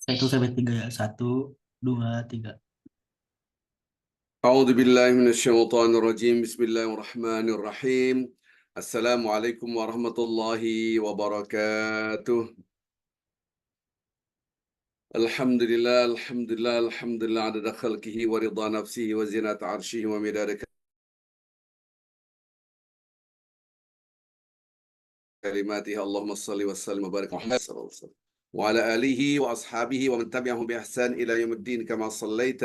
Itu sampai tiga ya. Satu, dua, tiga. أعوذ بالله من الشيطان الرجيم بسم الله الرحمن الرحيم السلام عليكم ورحمة الله وبركاته الحمد لله الحمد لله الحمد لله عدد خلقه ورضا نفسه وزنة عرشه ومداد كلماته اللهم صل وسلم وبارك على محمد صلى الله عليه وسلم وعلى آله وأصحابه ومن تبعهم بإحسان إلى يوم الدين كما صليت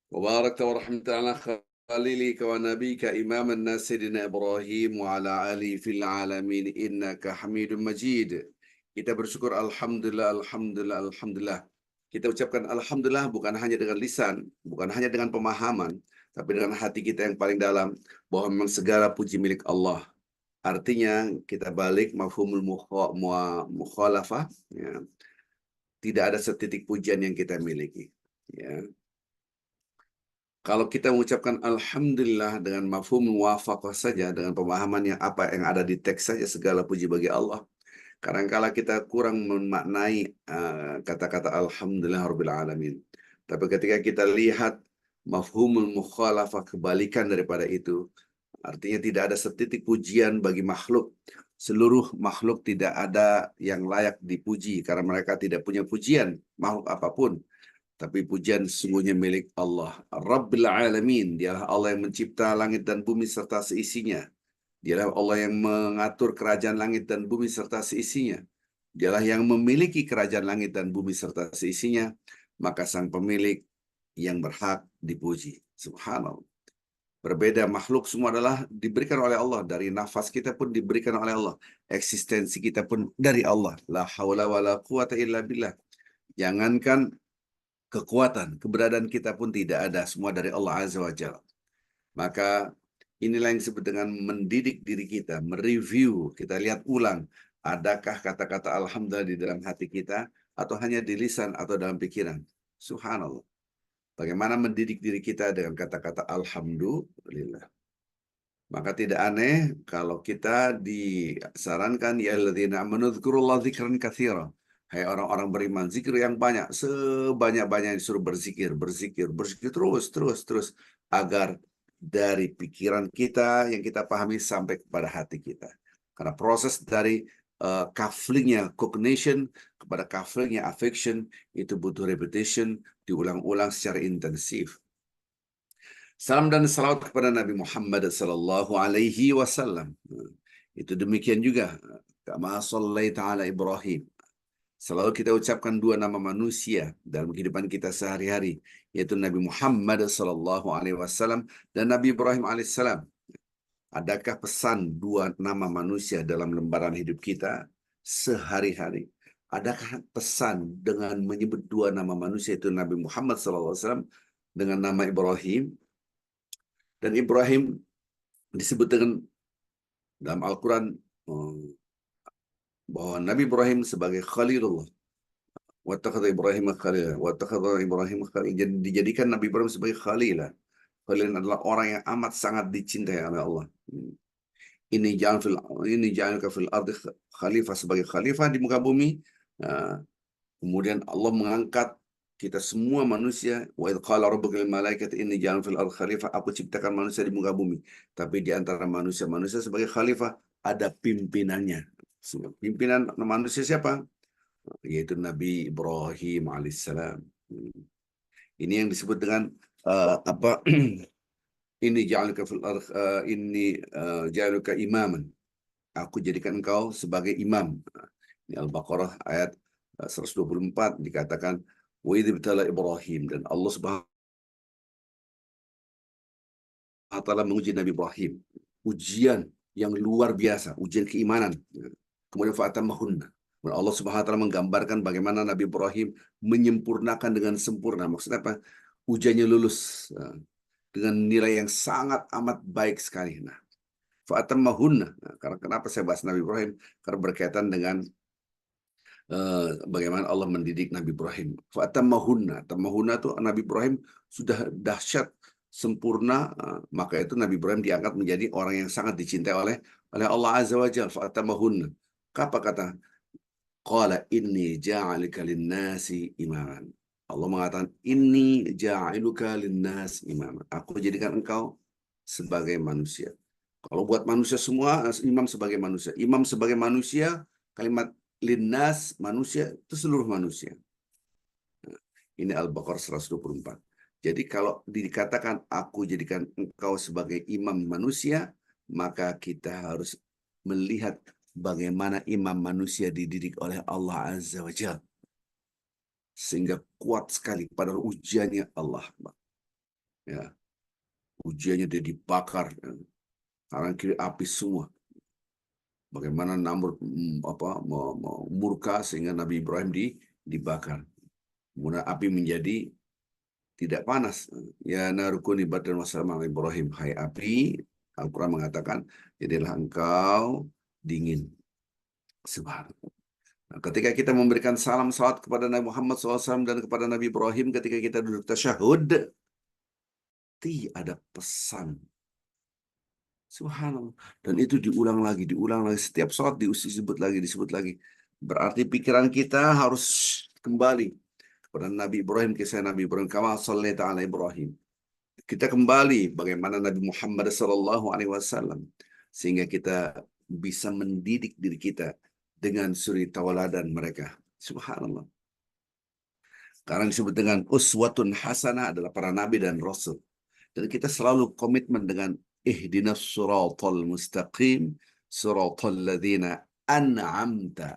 وباركت ورحمت على خليلك ونبيك إمام الناس سيدنا إبراهيم وعلى آله في العالمين إنك حميد مجيد. Kita bersyukur alhamdulillah, alhamdulillah, alhamdulillah. Kita ucapkan alhamdulillah bukan hanya dengan lisan, bukan hanya dengan pemahaman, tapi dengan hati kita yang paling dalam bahwa memang segala puji milik Allah. Artinya kita balik mafhumul mukhalafah, ya. Tidak ada setitik pujian yang kita miliki, ya. Kalau kita mengucapkan alhamdulillah dengan mafhum muwafaqah saja, dengan pemahaman yang apa yang ada di teks saja, segala puji bagi Allah. Kadang-kala kita kurang memaknai kata-kata alhamdulillah rabbil alamin. Tapi ketika kita lihat mafhumul mukhalafah, kebalikan daripada itu, artinya tidak ada setitik pujian bagi makhluk. Seluruh makhluk tidak ada yang layak dipuji karena mereka tidak punya pujian, makhluk apapun. Tapi pujian sesungguhnya milik Allah. Rabbil Alamin, dialah Allah yang mencipta langit dan bumi serta seisinya. Dialah Allah yang mengatur kerajaan langit dan bumi serta seisinya. Dialah yang memiliki kerajaan langit dan bumi serta seisinya. Maka sang pemilik yang berhak dipuji. Subhanallah. Berbeda makhluk semua adalah diberikan oleh Allah. Dari nafas kita pun diberikan oleh Allah. Eksistensi kita pun dari Allah. La hawla wa la quwata illa billah. Jangankan kekuatan, keberadaan kita pun tidak ada, semua dari Allah Azza wa Jalla. Maka inilah yang disebut dengan mendidik diri kita, mereview, kita lihat ulang, adakah kata-kata alhamdulillah di dalam hati kita, atau hanya di lisan atau dalam pikiran. Subhanallah. Bagaimana mendidik diri kita dengan kata-kata alhamdulillah. Maka tidak aneh kalau kita disarankan ya alladzina amanu dzkurullaha dzikran katsira. Hai orang-orang beriman, zikir yang banyak, sebanyak-banyak disuruh berzikir, berzikir, berzikir terus agar dari pikiran kita yang kita pahami sampai kepada hati kita. Karena proses dari couplingnya cognition kepada couplingnya affection itu butuh repetition, diulang-ulang secara intensif. Salam dan salawat kepada Nabi Muhammad sallallahu alaihi wasallam. Itu demikian juga kama shallaita ala Ibrahim. Selalu kita ucapkan dua nama manusia dalam kehidupan kita sehari-hari, yaitu Nabi Muhammad sallallahu alaihi wasallam dan Nabi Ibrahim alaihissalam. Adakah pesan dua nama manusia dalam lembaran hidup kita sehari-hari? Adakah pesan dengan menyebut dua nama manusia, itu Nabi Muhammad sallallahu alaihi wasallam dengan nama Ibrahim? Dan Ibrahim disebut dengan dalam Al-Quran bahwa Nabi Ibrahim sebagai Khalilullah. Wattakhadha Ibrahim Khalila. Wattakhadha Ibrahim Khalila. Jadi dijadikan Nabi Ibrahim sebagai Khalilah. Khalil adalah orang yang amat sangat dicintai oleh Allah. Ini ja'alka fil ardi khalifah, sebagai khalifah di muka bumi. Kemudian Allah mengangkat kita semua manusia. Wa idh qala rabbuka lil malaikati inni ja'alun fil ardi khalifah. Aku ciptakan manusia di muka bumi. Tapi di antara manusia sebagai khalifah ada pimpinannya. Pimpinan manusia siapa? Yaitu Nabi Ibrahim alaihissalam. Ini yang disebut dengan apa? Ini ja'aluka fil ardh inni ja'aluka imaman. Aku jadikan engkau sebagai imam. Ini Al-Baqarah ayat 124 dikatakan wa idh ibtala Ibrahim, dan Allah Subhanahu wa taala menguji Nabi Ibrahim. Ujian yang luar biasa, ujian keimanan. Kemudian fa'atammahunna. Allah Subhanahu wa taala menggambarkan bagaimana Nabi Ibrahim menyempurnakan dengan sempurna. Maksudnya apa? Ujiannya lulus dengan nilai yang sangat amat baik sekali. Nah, fa'atammahunna. Nah, karena kenapa saya bahas Nabi Ibrahim? Karena berkaitan dengan bagaimana Allah mendidik Nabi Ibrahim. Fa'atammahunna. Tammahunna itu Nabi Ibrahim sudah dahsyat, sempurna, maka itu Nabi Ibrahim diangkat menjadi orang yang sangat dicintai oleh Allah Azza wa Jalla. Fa'atammahunna. Apa kata? Qala inni ja'aluka lin-nasi imaman. Allah mengatakan inni ja'iluka lin-nas imaman. Aku jadikan engkau sebagai manusia. Kalau buat manusia semua, imam sebagai manusia. Imam sebagai manusia, kalimat linnas manusia itu seluruh manusia. Ini Al-Baqarah 124. Jadi kalau dikatakan aku jadikan engkau sebagai imam manusia, maka kita harus melihat bagaimana imam manusia dididik oleh Allah Azza wa Jalla. Sehingga kuat sekali pada ujiannya Allah. Ya, ujiannya dia dibakar, kanan kiri api semua. Bagaimana Namrud murka sehingga Nabi Ibrahim dibakar. Kemudian api menjadi tidak panas. Ya narukuni badan wasallam Ibrahim. Hai api, Al-Quran mengatakan, jadilah engkau dingin. Subhanallah. Nah, ketika kita memberikan salam salawat kepada Nabi Muhammad SAW dan kepada Nabi Ibrahim, ketika kita duduk tasyahud, ada pesan. Subhanallah. Dan itu diulang lagi. Setiap sholat disebut lagi. Berarti pikiran kita harus kembali kepada Nabi Ibrahim, kisah Nabi Ibrahim. Kama shallaita ala Ibrahim. Kita kembali bagaimana Nabi Muhammad SAW. Sehingga kita bisa mendidik diri kita dengan suri tauladan mereka. Subhanallah. Karena disebut dengan uswatun hasanah adalah para nabi dan rasul. Dan kita selalu komitmen dengan ihdinas siratal mustaqim siratal ladzina an'amta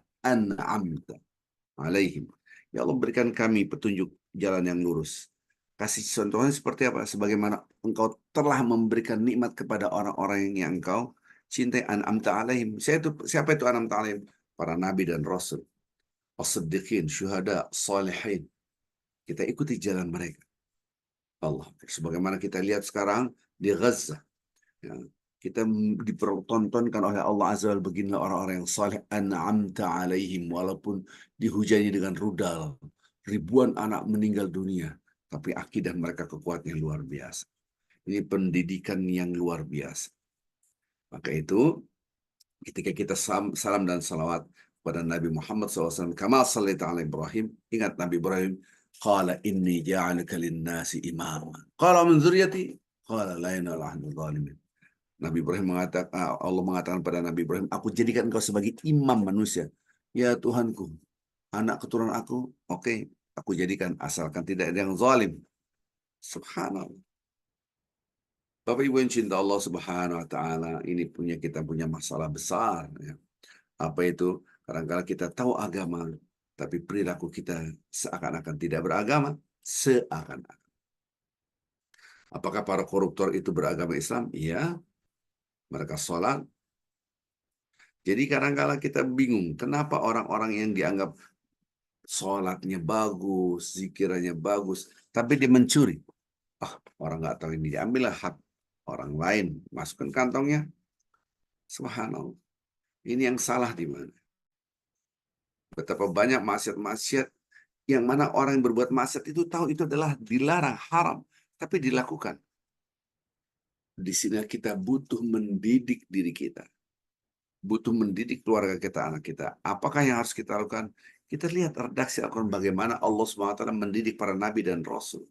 alaihim. Ya Allah, berikan kami petunjuk jalan yang lurus. Kasih contohnya seperti apa? Sebagaimana engkau telah memberikan nikmat kepada orang-orang yang engkau cintai, an'amta alaihim. Siapa itu an'amta alaihim? Para nabi dan rasul, as-siddiqin, syuhada, salihin. Kita ikuti jalan mereka. Allah. Sebagaimana kita lihat sekarang di Gaza. Ya, kita dipertontonkan oleh Allah Azza wa Jalla, beginilah orang-orang yang saleh, an'amta alaihim, walaupun dihujani dengan rudal, ribuan anak meninggal dunia, tapi akidah mereka kekuatannya luar biasa. Ini pendidikan yang luar biasa. Maka itu ketika kita salam dan salawat pada Nabi Muhammad SAW, kama sallaita ala Ibrahim, ingat Nabi Ibrahim, qala inni ja'aluka lin-nasi imama. Qala min dzurriyyati, qala la yanala ahadul zalimin. Nabi Ibrahim mengatakan, Allah mengatakan pada Nabi Ibrahim, aku jadikan engkau sebagai imam manusia. Ya Tuhanku, anak keturunan aku, oke, aku jadikan asalkan tidak ada yang zalim. Subhanallah. Bapak Ibu yang cinta Allah Subhanahu wa taala, ini kita punya masalah besar, ya. Apa itu? Kadang-kadang kita tahu agama, tapi perilaku kita seakan-akan tidak beragama, seakan-akan. Apakah para koruptor itu beragama Islam? Iya. Mereka sholat. Jadi kadang-kadang kita bingung, kenapa orang-orang yang dianggap sholatnya bagus, zikirannya bagus, tapi dia mencuri. Orang nggak tahu ini, diambillah hak orang lain, masukkan kantongnya. Subhanallah. Ini yang salah di mana? Betapa banyak maksiat-maksiat yang mana orang yang berbuat maksiat itu tahu itu adalah dilarang, haram, tapi dilakukan. Di sini kita butuh mendidik diri kita. Butuh mendidik keluarga kita, anak kita. Apakah yang harus kita lakukan? Kita lihat redaksi Al-Quran bagaimana Allah SWT mendidik para nabi dan rasul.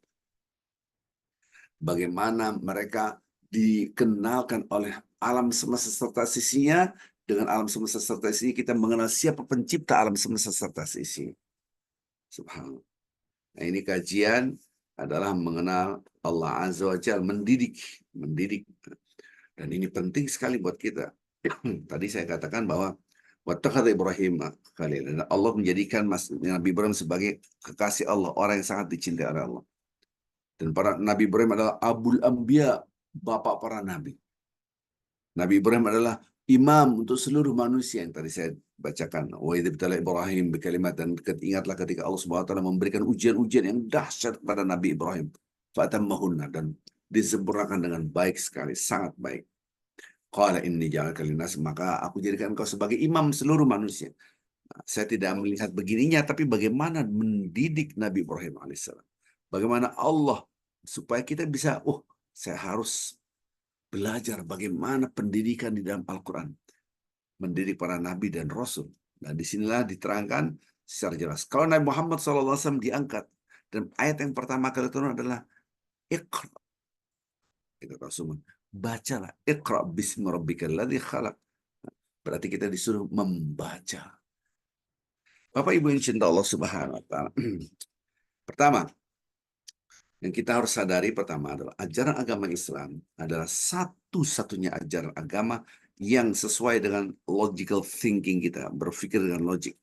Bagaimana mereka dikenalkan oleh alam semesta serta sisinya. Dengan alam semesta serta sisinya kita mengenal siapa pencipta alam semesta serta sisinya. Subhanallah. Nah, ini kajian adalah mengenal Allah Azza wa Jalla, mendidik. Dan ini penting sekali buat kita. Tadi saya katakan bahwa wattakhadha Ibrahim khalil. Allah menjadikan Nabi Ibrahim sebagai kekasih Allah, orang yang sangat dicintai oleh Allah. Dan para Nabi Ibrahim adalah Abul Anbiya, bapak para nabi. Nabi Ibrahim adalah imam untuk seluruh manusia yang tadi saya bacakan. Wa idh ibtala Ibrahim bikalimat, dan ingatlah ketika Allah Subhanahu wa taala memberikan ujian-ujian yang dahsyat kepada Nabi Ibrahim. Fatammahunna, dan disempurnakan dengan baik sekali, sangat baik. Qala inni ja'alaka linnas, maka aku jadikan engkau sebagai imam seluruh manusia. Saya tidak melihat begininya, tapi bagaimana mendidik Nabi Ibrahim alaihissalam. Bagaimana Allah supaya kita bisa, saya harus belajar bagaimana pendidikan di dalam Al-Quran. Mendidik para nabi dan rasul. Dan disinilah diterangkan secara jelas. Kalau Nabi Muhammad SAW diangkat, dan ayat yang pertama kali turun adalah Iqra. Kita tahu semua. Bacalah. Iqra bismi rabbikal ladzi khalaq. Berarti kita disuruh membaca. Bapak Ibu yang cinta Allah Subhanahu wa taala. Pertama, yang kita harus sadari pertama adalah ajaran agama Islam adalah satu-satunya ajaran agama yang sesuai dengan logical thinking kita, berpikir dengan logik.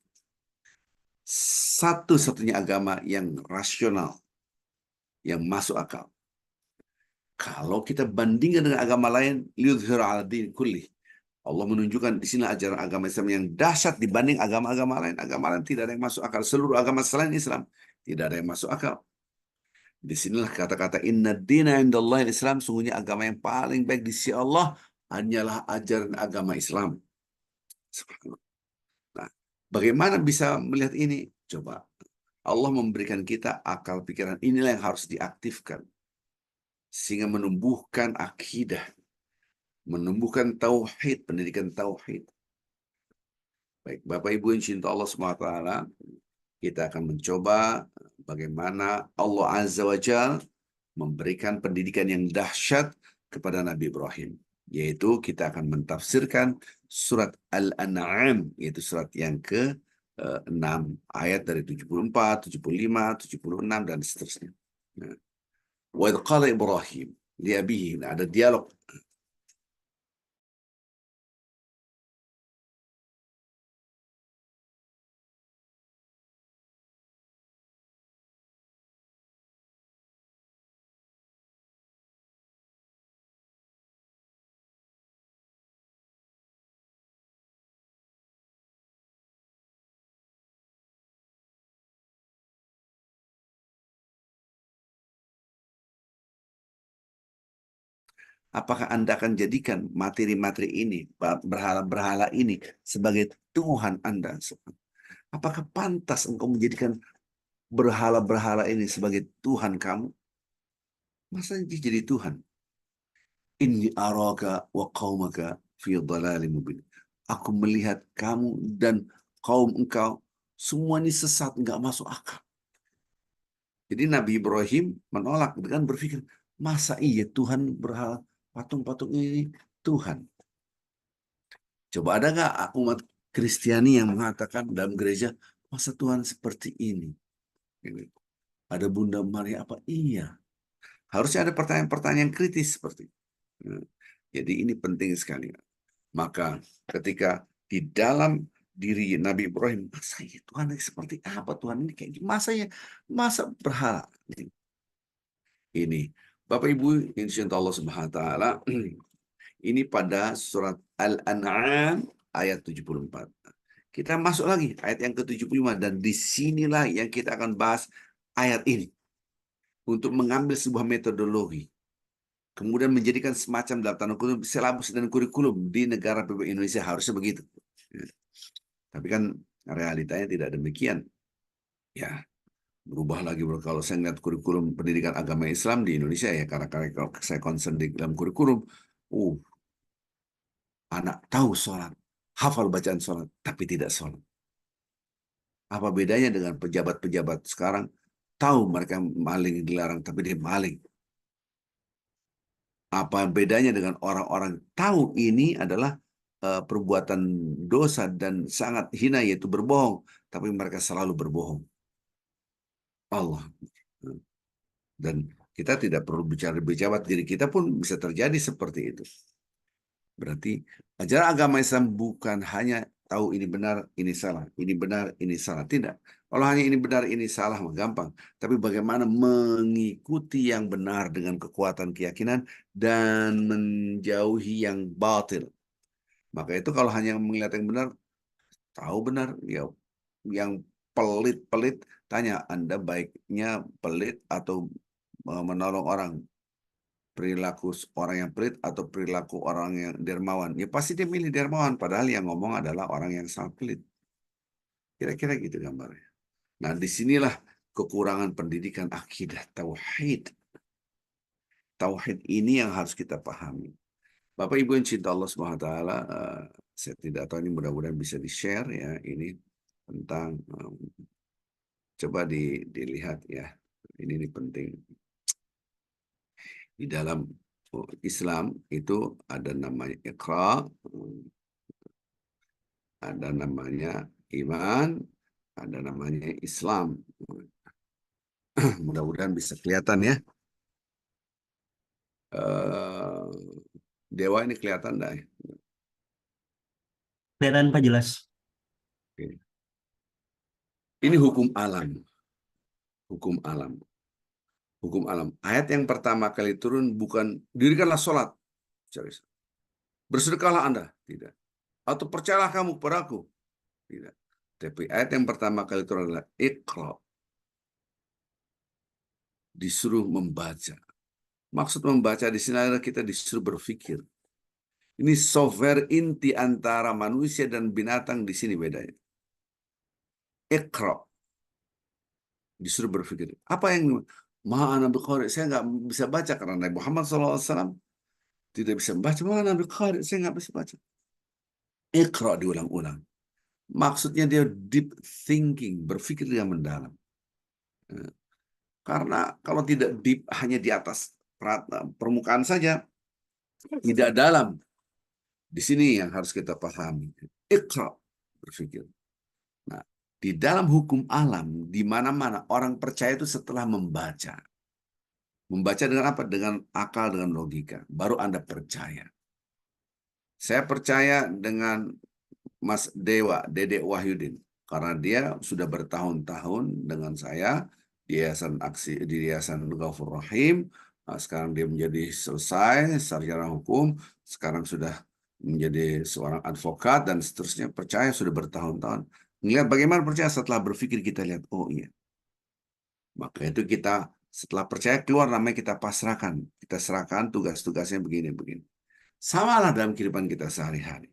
Satu-satunya agama yang rasional, yang masuk akal. Kalau kita bandingkan dengan agama lain, liyudhhira 'ala din kulli. Allah menunjukkan di sini ajaran agama Islam yang dahsyat dibanding agama-agama lain. Agama lain tidak ada yang masuk akal. Seluruh agama selain Islam tidak ada yang masuk akal. Disinilah kata-kata inna dina indallahi Islam, sungguhnya agama yang paling baik di sisi Allah hanyalah ajaran agama Islam. Nah, bagaimana bisa melihat ini? Coba Allah memberikan kita akal pikiran, inilah yang harus diaktifkan sehingga menumbuhkan akidah, menumbuhkan tauhid, pendidikan tauhid. Baik, Bapak Ibu yang cinta Allah SWT, kita akan mencoba bagaimana Allah Azza wa Jalla memberikan pendidikan yang dahsyat kepada Nabi Ibrahim. Yaitu kita akan mentafsirkan surat Al-An'am, yaitu surat yang ke-6, ayat dari 74, 75, 76, dan seterusnya. Nah, wa idh qala Ibrahim li abihi, ada dialog. Apakah Anda akan jadikan materi-materi ini, berhala-berhala ini sebagai Tuhan Anda? Apakah pantas engkau menjadikan berhala-berhala ini sebagai Tuhan kamu? Masa dia jadi Tuhan? Inni araka wa qaumaka fi dhalalim mubin. Aku melihat kamu dan kaum engkau semua ini sesat, nggak masuk akal. Jadi Nabi Ibrahim menolak dengan berpikir, masa iya Tuhan berhala patung-patung ini Tuhan? Coba ada nggak umat Kristiani yang mengatakan dalam gereja, masa Tuhan seperti ini? Ada Bunda Maria apa? Iya. Harusnya ada pertanyaan-pertanyaan kritis seperti itu. Nah, jadi ini penting sekali. Maka ketika di dalam diri Nabi Ibrahim, masa ya Tuhan ini seperti apa? Tuhan ini kayak gimana? Masa berhala? Ini Bapak Ibu insya Allah Subhanahu wa taala, ini pada surat Al-An'am ayat 74. Kita masuk lagi ayat yang ke-75, dan disinilah yang kita akan bahas ayat ini untuk mengambil sebuah metodologi, kemudian menjadikan semacam dalam tanda kutip silabus dan kurikulum di negara Republik Indonesia, harusnya begitu. Ya. Tapi kan realitanya tidak demikian. Ya, berubah lagi kalau saya lihat kurikulum pendidikan agama Islam di Indonesia ya, karena kalau saya concern di dalam kurikulum, anak tahu sholat, hafal bacaan sholat, tapi tidak sholat. Apa bedanya dengan pejabat-pejabat sekarang? Tahu mereka maling dilarang, tapi dia maling. Apa bedanya dengan orang-orang tahu ini adalah perbuatan dosa dan sangat hina, yaitu berbohong, tapi mereka selalu berbohong. Allah. Dan kita tidak perlu bicara pejabat, diri kita pun bisa terjadi seperti itu. Berarti ajaran agama Islam bukan hanya tahu ini benar, ini salah, ini benar, ini salah. Tidak. Kalau hanya ini benar, ini salah, mah gampang. Tapi bagaimana mengikuti yang benar dengan kekuatan keyakinan dan menjauhi yang batil. Maka itu kalau hanya melihat yang benar, tahu benar, ya yang pelit-pelit, tanya Anda baiknya pelit atau menolong orang, perilaku orang yang pelit atau perilaku orang yang dermawan. Ya pasti dia milih dermawan, padahal yang ngomong adalah orang yang sangat pelit. Kira-kira gitu gambarnya. Nah, disinilah kekurangan pendidikan akidah tauhid. Tauhid ini yang harus kita pahami. Bapak Ibu yang cinta Allah Subhanahu wa taala, Saya tidak tahu ini, mudah-mudahan bisa di-share ya, ini tentang coba dilihat ya. Ini penting. Di dalam Islam itu ada namanya Iqra, ada namanya iman, ada namanya Islam. Mudah-mudahan bisa kelihatan ya. Dewa ini kelihatan enggak ya? Kelihatan Pak jelas. Oke. Ini hukum alam. Hukum alam. Hukum alam. Ayat yang pertama kali turun bukan dirikanlah sholat. Bersedekahlah Anda. Tidak. Atau percayalah kamu kepadaku. Tidak. Tapi ayat yang pertama kali turun adalah Iqra. Disuruh membaca. Maksud membaca di sini adalah kita disuruh berpikir. Ini software inti antara manusia dan binatang di sini bedanya. Iqra. Disuruh berpikir. Apa yang Maha Nabi Qari? Saya nggak bisa baca karena Nabi Muhammad SAW tidak bisa membaca. Maha Nabi Qari? Saya nggak bisa baca. Iqra diulang-ulang. Maksudnya dia deep thinking, berpikir yang mendalam. Karena kalau tidak deep, hanya di atas permukaan saja, tidak dalam. Di sini yang harus kita pahami. Iqra, berpikir. Nah, di dalam hukum alam, di mana-mana orang percaya itu setelah membaca. Membaca dengan apa? Dengan akal, dengan logika. Baru Anda percaya. Saya percaya dengan Mas Dede Wahyudin. Karena dia sudah bertahun-tahun dengan saya di Yayasan Ghafur Rahim. Sekarang dia menjadi selesai sarjana hukum. Sekarang sudah menjadi seorang advokat dan seterusnya. Percaya sudah bertahun-tahun. Melihat bagaimana percaya setelah berpikir kita lihat, oh iya. Maka itu kita setelah percaya keluar namanya kita pasrahkan. Kita serahkan tugas-tugasnya begini-begini. Samalah dalam kehidupan kita sehari-hari.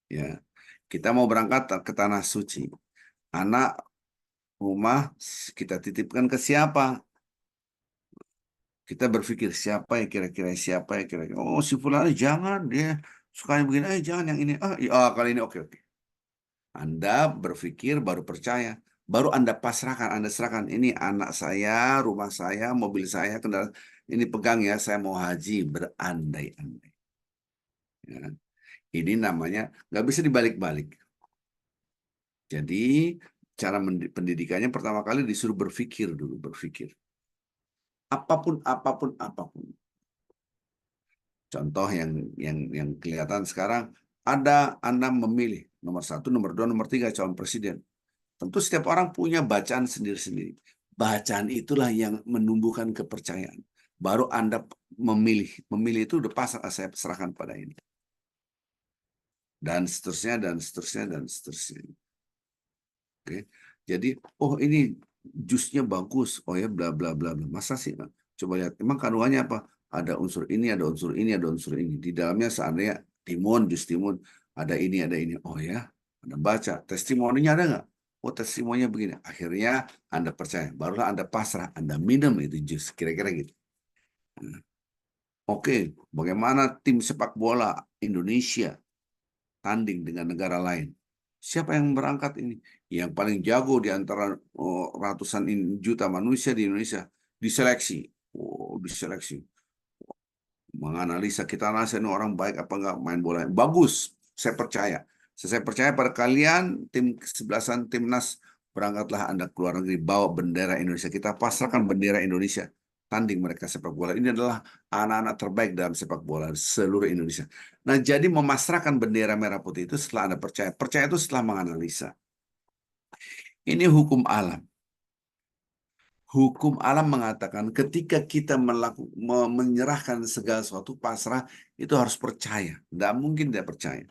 Ya, kita mau berangkat ke tanah suci. Anak rumah kita titipkan ke siapa? Kita berpikir siapa ya kira-kira siapa ya kira-kira. Oh si Fulani jangan dia sukanya begini. Jangan yang ini. Kali ini oke. Anda berpikir baru percaya. Baru Anda pasrahkan, Anda serahkan. Ini anak saya, rumah saya, mobil saya, kendaraan. Ini pegang ya, saya mau haji. Berandai-andai. Ya. Ini namanya nggak bisa dibalik-balik. Jadi cara pendidikannya pertama kali disuruh berpikir dulu, berpikir. Apapun. Contoh yang kelihatan sekarang, ada Anda memilih nomor 1, nomor 2, nomor 3 calon presiden. Tentu setiap orang punya bacaan sendiri-sendiri. Bacaan itulah yang menumbuhkan kepercayaan. Baru Anda memilih. Memilih itu udah pasrah, saya serahkan pada ini. Dan seterusnya, dan seterusnya, dan seterusnya. Oke. Jadi, oh ini jusnya bagus. Oh ya, bla bla bla. Masa sih? Coba lihat. Emang kandungannya apa? Ada unsur ini, ada unsur ini, ada unsur ini. Di dalamnya seandainya timun, jus timun. Ada ini, ada ini. Oh ya, Anda baca. Testimoninya ada nggak? Oh, testimoninya begini. Akhirnya Anda percaya. Barulah Anda pasrah. Anda minum itu jus. Kira-kira gitu. Oke, bagaimana tim sepak bola Indonesia tanding dengan negara lain? Siapa yang berangkat ini? Yang paling jago di antara ratusan juta manusia di Indonesia diseleksi. Oh, diseleksi. Menganalisa kita rasa ini orang baik apa enggak main bola. Bagus, saya percaya. Saya percaya pada kalian tim kesebelasan timnas berangkatlah Anda ke luar negeri bawa bendera Indonesia. Kita pasrahkan bendera Indonesia. Tanding mereka sepak bola. Ini adalah anak-anak terbaik dalam sepak bola seluruh Indonesia. Nah, jadi memasrahkan bendera merah putih itu setelah Anda percaya. Percaya itu setelah menganalisa. Ini hukum alam. Hukum alam mengatakan ketika kita menyerahkan segala sesuatu pasrah, itu harus percaya. Nggak mungkin tidak percaya.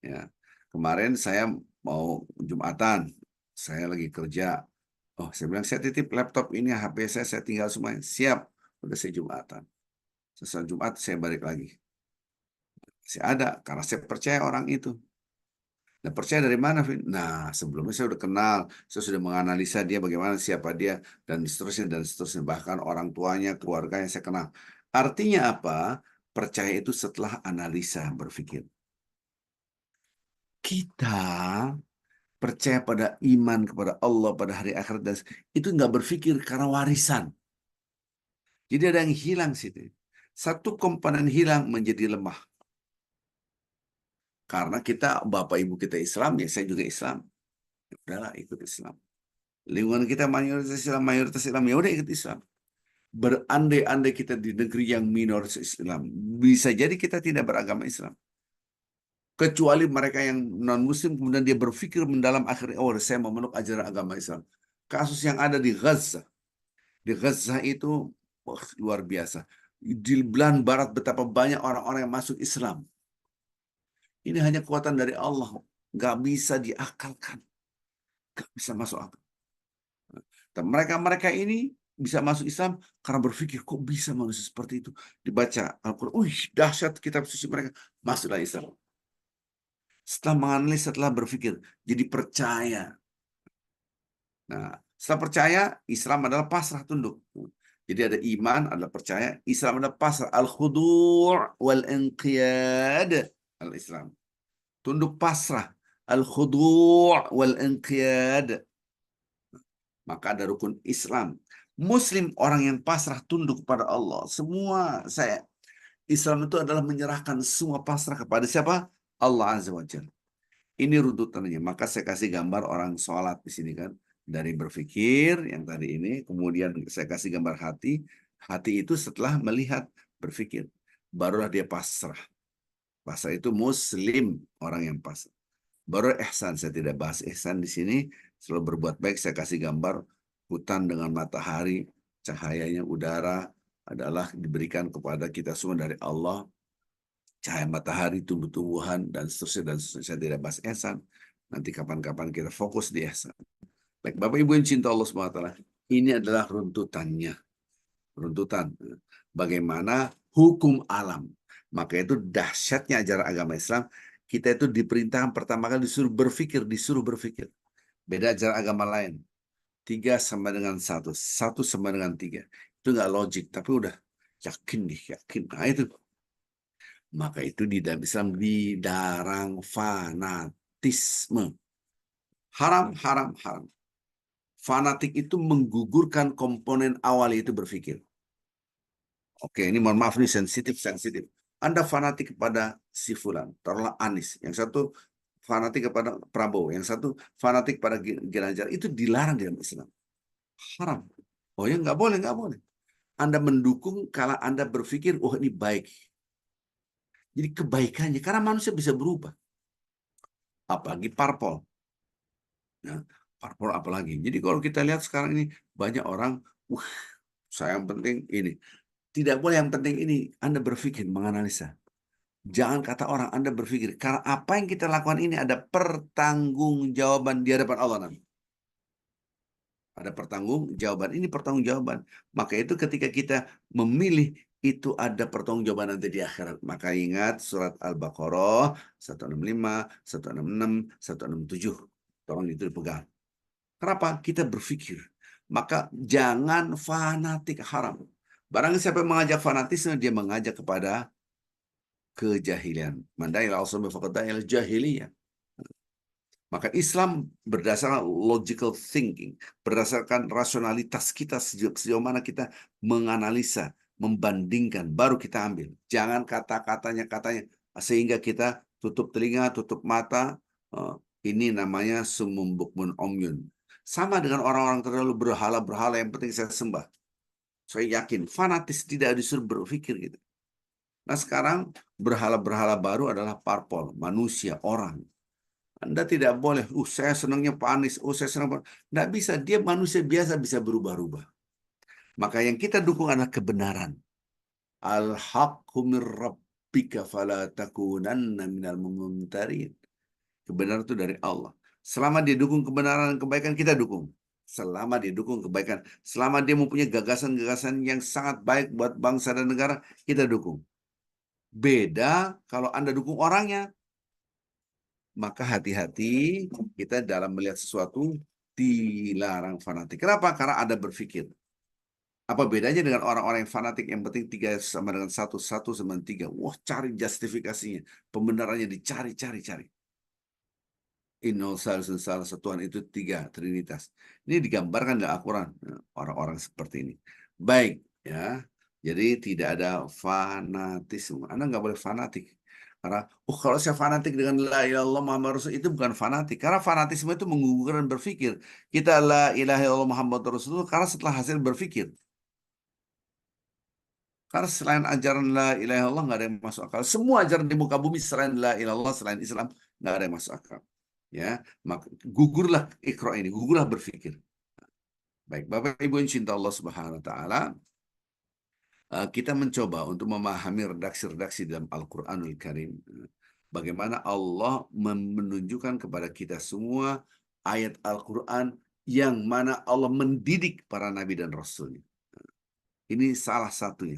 Ya. Kemarin saya mau Jumatan. Saya lagi kerja. Oh, saya bilang, saya titip laptop ini, HP saya tinggal semuanya. Siap. Udah saya Jumatan. Setelah Jumat, saya balik lagi. Saya ada, karena saya percaya orang itu. Nah, percaya dari mana, Vin? Nah, sebelumnya saya sudah kenal, saya sudah menganalisa dia bagaimana, siapa dia, dan seterusnya, dan seterusnya. Bahkan orang tuanya, keluarganya saya kenal. Artinya apa? Percaya itu setelah analisa, berpikir. Kita percaya pada iman kepada Allah pada hari akhirat dan itu nggak berpikir karena warisan. Jadi ada yang hilang situ. Satu komponen hilang menjadi lemah. Karena kita, bapak ibu kita Islam, ya saya juga Islam. Ya udahlah ikut Islam. Lingkungan kita mayoritas Islam, ya udah ikut Islam. Berandai-andai kita di negeri yang minoritas Islam, bisa jadi kita tidak beragama Islam. Kecuali mereka yang non-Muslim, kemudian dia berpikir mendalam akhirnya, oh saya memeluk ajaran agama Islam. Kasus yang ada di Gaza. Di Gaza itu wah, luar biasa. Di belahan barat betapa banyak orang-orang yang masuk Islam. Ini hanya kekuatan dari Allah. Nggak bisa diakalkan. Nggak bisa masuk akal. Dan mereka-mereka ini bisa masuk Islam karena berpikir, kok bisa manusia seperti itu? Dibaca Al-Quran, wih dahsyat kitab suci mereka. Masuklah Islam. Setelah menganalisis, setelah berpikir, jadi percaya. Nah, setelah percaya, Islam adalah pasrah tunduk. Jadi ada iman, adalah percaya. Islam adalah pasrah. Al-khudu' wal-inqiyad. Al-Islam. Tunduk pasrah. Al-khudu' wal-inqiyad. Maka ada rukun Islam. Muslim orang yang pasrah tunduk kepada Allah. Semua saya. Islam itu adalah menyerahkan semua pasrah kepada siapa? Allah Azza wa Jalla. Ini runtutannya. Maka saya kasih gambar orang sholat di sini kan. Dari berpikir yang tadi ini, kemudian saya kasih gambar hati. Hati itu setelah melihat, berpikir. Barulah dia pasrah. Pasrah itu Muslim, orang yang pasrah. Baru ihsan, saya tidak bahas ihsan di sini. Selalu berbuat baik, saya kasih gambar hutan dengan matahari, cahayanya udara adalah diberikan kepada kita semua dari Allah. Cahaya matahari, tumbuh-tumbuhan, dan seterusnya, dan seterusnya. Saya tidak bahas ihsan. Nanti kapan-kapan kita fokus di ihsan. Baik, Bapak Ibu yang cinta Allah SWT, ini adalah runtutannya. Runtutan. Bagaimana hukum alam. Maka itu dahsyatnya ajaran agama Islam. Kita itu diperintahkan pertama kali disuruh berpikir. Beda ajaran agama lain. 3 sama dengan 1. 1 sama dengan 3. Itu nggak logik, tapi udah yakin nih, yakin. Nah itu. Maka itu di dalam Islam dilarang fanatisme. Haram, haram, haram. Fanatik itu menggugurkan komponen awal itu berpikir. Oke, ini mohon maaf nih sensitif. Anda fanatik kepada si fulan, taruhlah Anies. Yang satu fanatik kepada Prabowo, yang satu fanatik pada Ganjar. Itu dilarang dalam Islam. Haram. Oh ya, nggak boleh, nggak boleh. Anda mendukung kalau Anda berpikir, oh ini baik. Jadi kebaikannya, karena manusia bisa berubah. Apalagi parpol. Ya, parpol apalagi. Jadi kalau kita lihat sekarang ini, banyak orang, saya yang penting ini. Tidak boleh yang penting ini, Anda berpikir, menganalisa. Jangan kata orang, Anda berpikir, karena apa yang kita lakukan ini ada pertanggungjawaban di hadapan Allah nanti. Ada pertanggungjawaban, ini pertanggungjawaban. Maka itu ketika kita memilih, itu ada pertanggungjawaban nanti di akhirat. Maka ingat surat Al-Baqarah 165, 166, 167. Tolong itu dipegang. Kenapa? Kita berpikir. Maka jangan fanatik haram. Barang siapa yang mengajak fanatisme, dia mengajak kepada kejahilian. Mandai langsung berfakta jahiliyah. Maka Islam berdasarkan logical thinking, berdasarkan rasionalitas kita sejauh mana kita menganalisa, membandingkan, baru kita ambil. Jangan kata-katanya sehingga kita tutup telinga, tutup mata. Ini namanya sumum bukmun omyun. Sama dengan orang-orang terdahulu berhala-berhala yang penting saya sembah. Saya yakin fanatis tidak disuruh berpikir gitu. Nah sekarang berhala-berhala baru adalah parpol, manusia, orang. Anda tidak boleh, saya senangnya Pak Anies, saya senang Pak. Nggak bisa, dia manusia biasa bisa berubah-ubah. Maka yang kita dukung adalah kebenaran. Al-haqqu min rabbika fala takunanna minal mumtarin. Kebenaran itu dari Allah. Selama dia dukung kebenaran dan kebaikan, kita dukung. Selama dia dukung kebaikan. Selama dia mempunyai gagasan-gagasan yang sangat baik buat bangsa dan negara, kita dukung. Beda kalau Anda dukung orangnya, maka hati-hati kita dalam melihat sesuatu dilarang fanatik. Kenapa? Karena ada berpikir. Apa bedanya dengan orang-orang yang fanatik yang penting 3 sama dengan 1, 1 sama dengan 3. Wah, cari justifikasinya. Pembenarannya dicari. Innal salisun salasa, Tuhan itu tiga, Trinitas. Ini digambarkan dalam Al-Quran, orang-orang seperti ini. Baik, ya. Jadi tidak ada fanatisme. Anda nggak boleh fanatik. Karena, kalau saya fanatik dengan la ilaha illallah Muhammad Rasul, itu bukan fanatik. Karena fanatisme itu menggugurkan berpikir. Kita la ilaha illallah Muhammad Rasul karena setelah hasil berpikir. Karena selain ajaran la ilaha illallah nggak ada yang masuk akal. Semua ajaran di muka bumi selain la ilaha illallah, selain Islam, nggak ada yang masuk akal. Ya, maka gugurlah ikra ini, gugurlah berpikir. Baik, Bapak Ibu yang cinta Allah Subhanahu wa taala, kita mencoba untuk memahami redaksi-redaksi dalam Al-Qur'anul Karim. Bagaimana Allah menunjukkan kepada kita semua ayat Al-Qur'an yang mana Allah mendidik para nabi dan rasul. Ini salah satunya.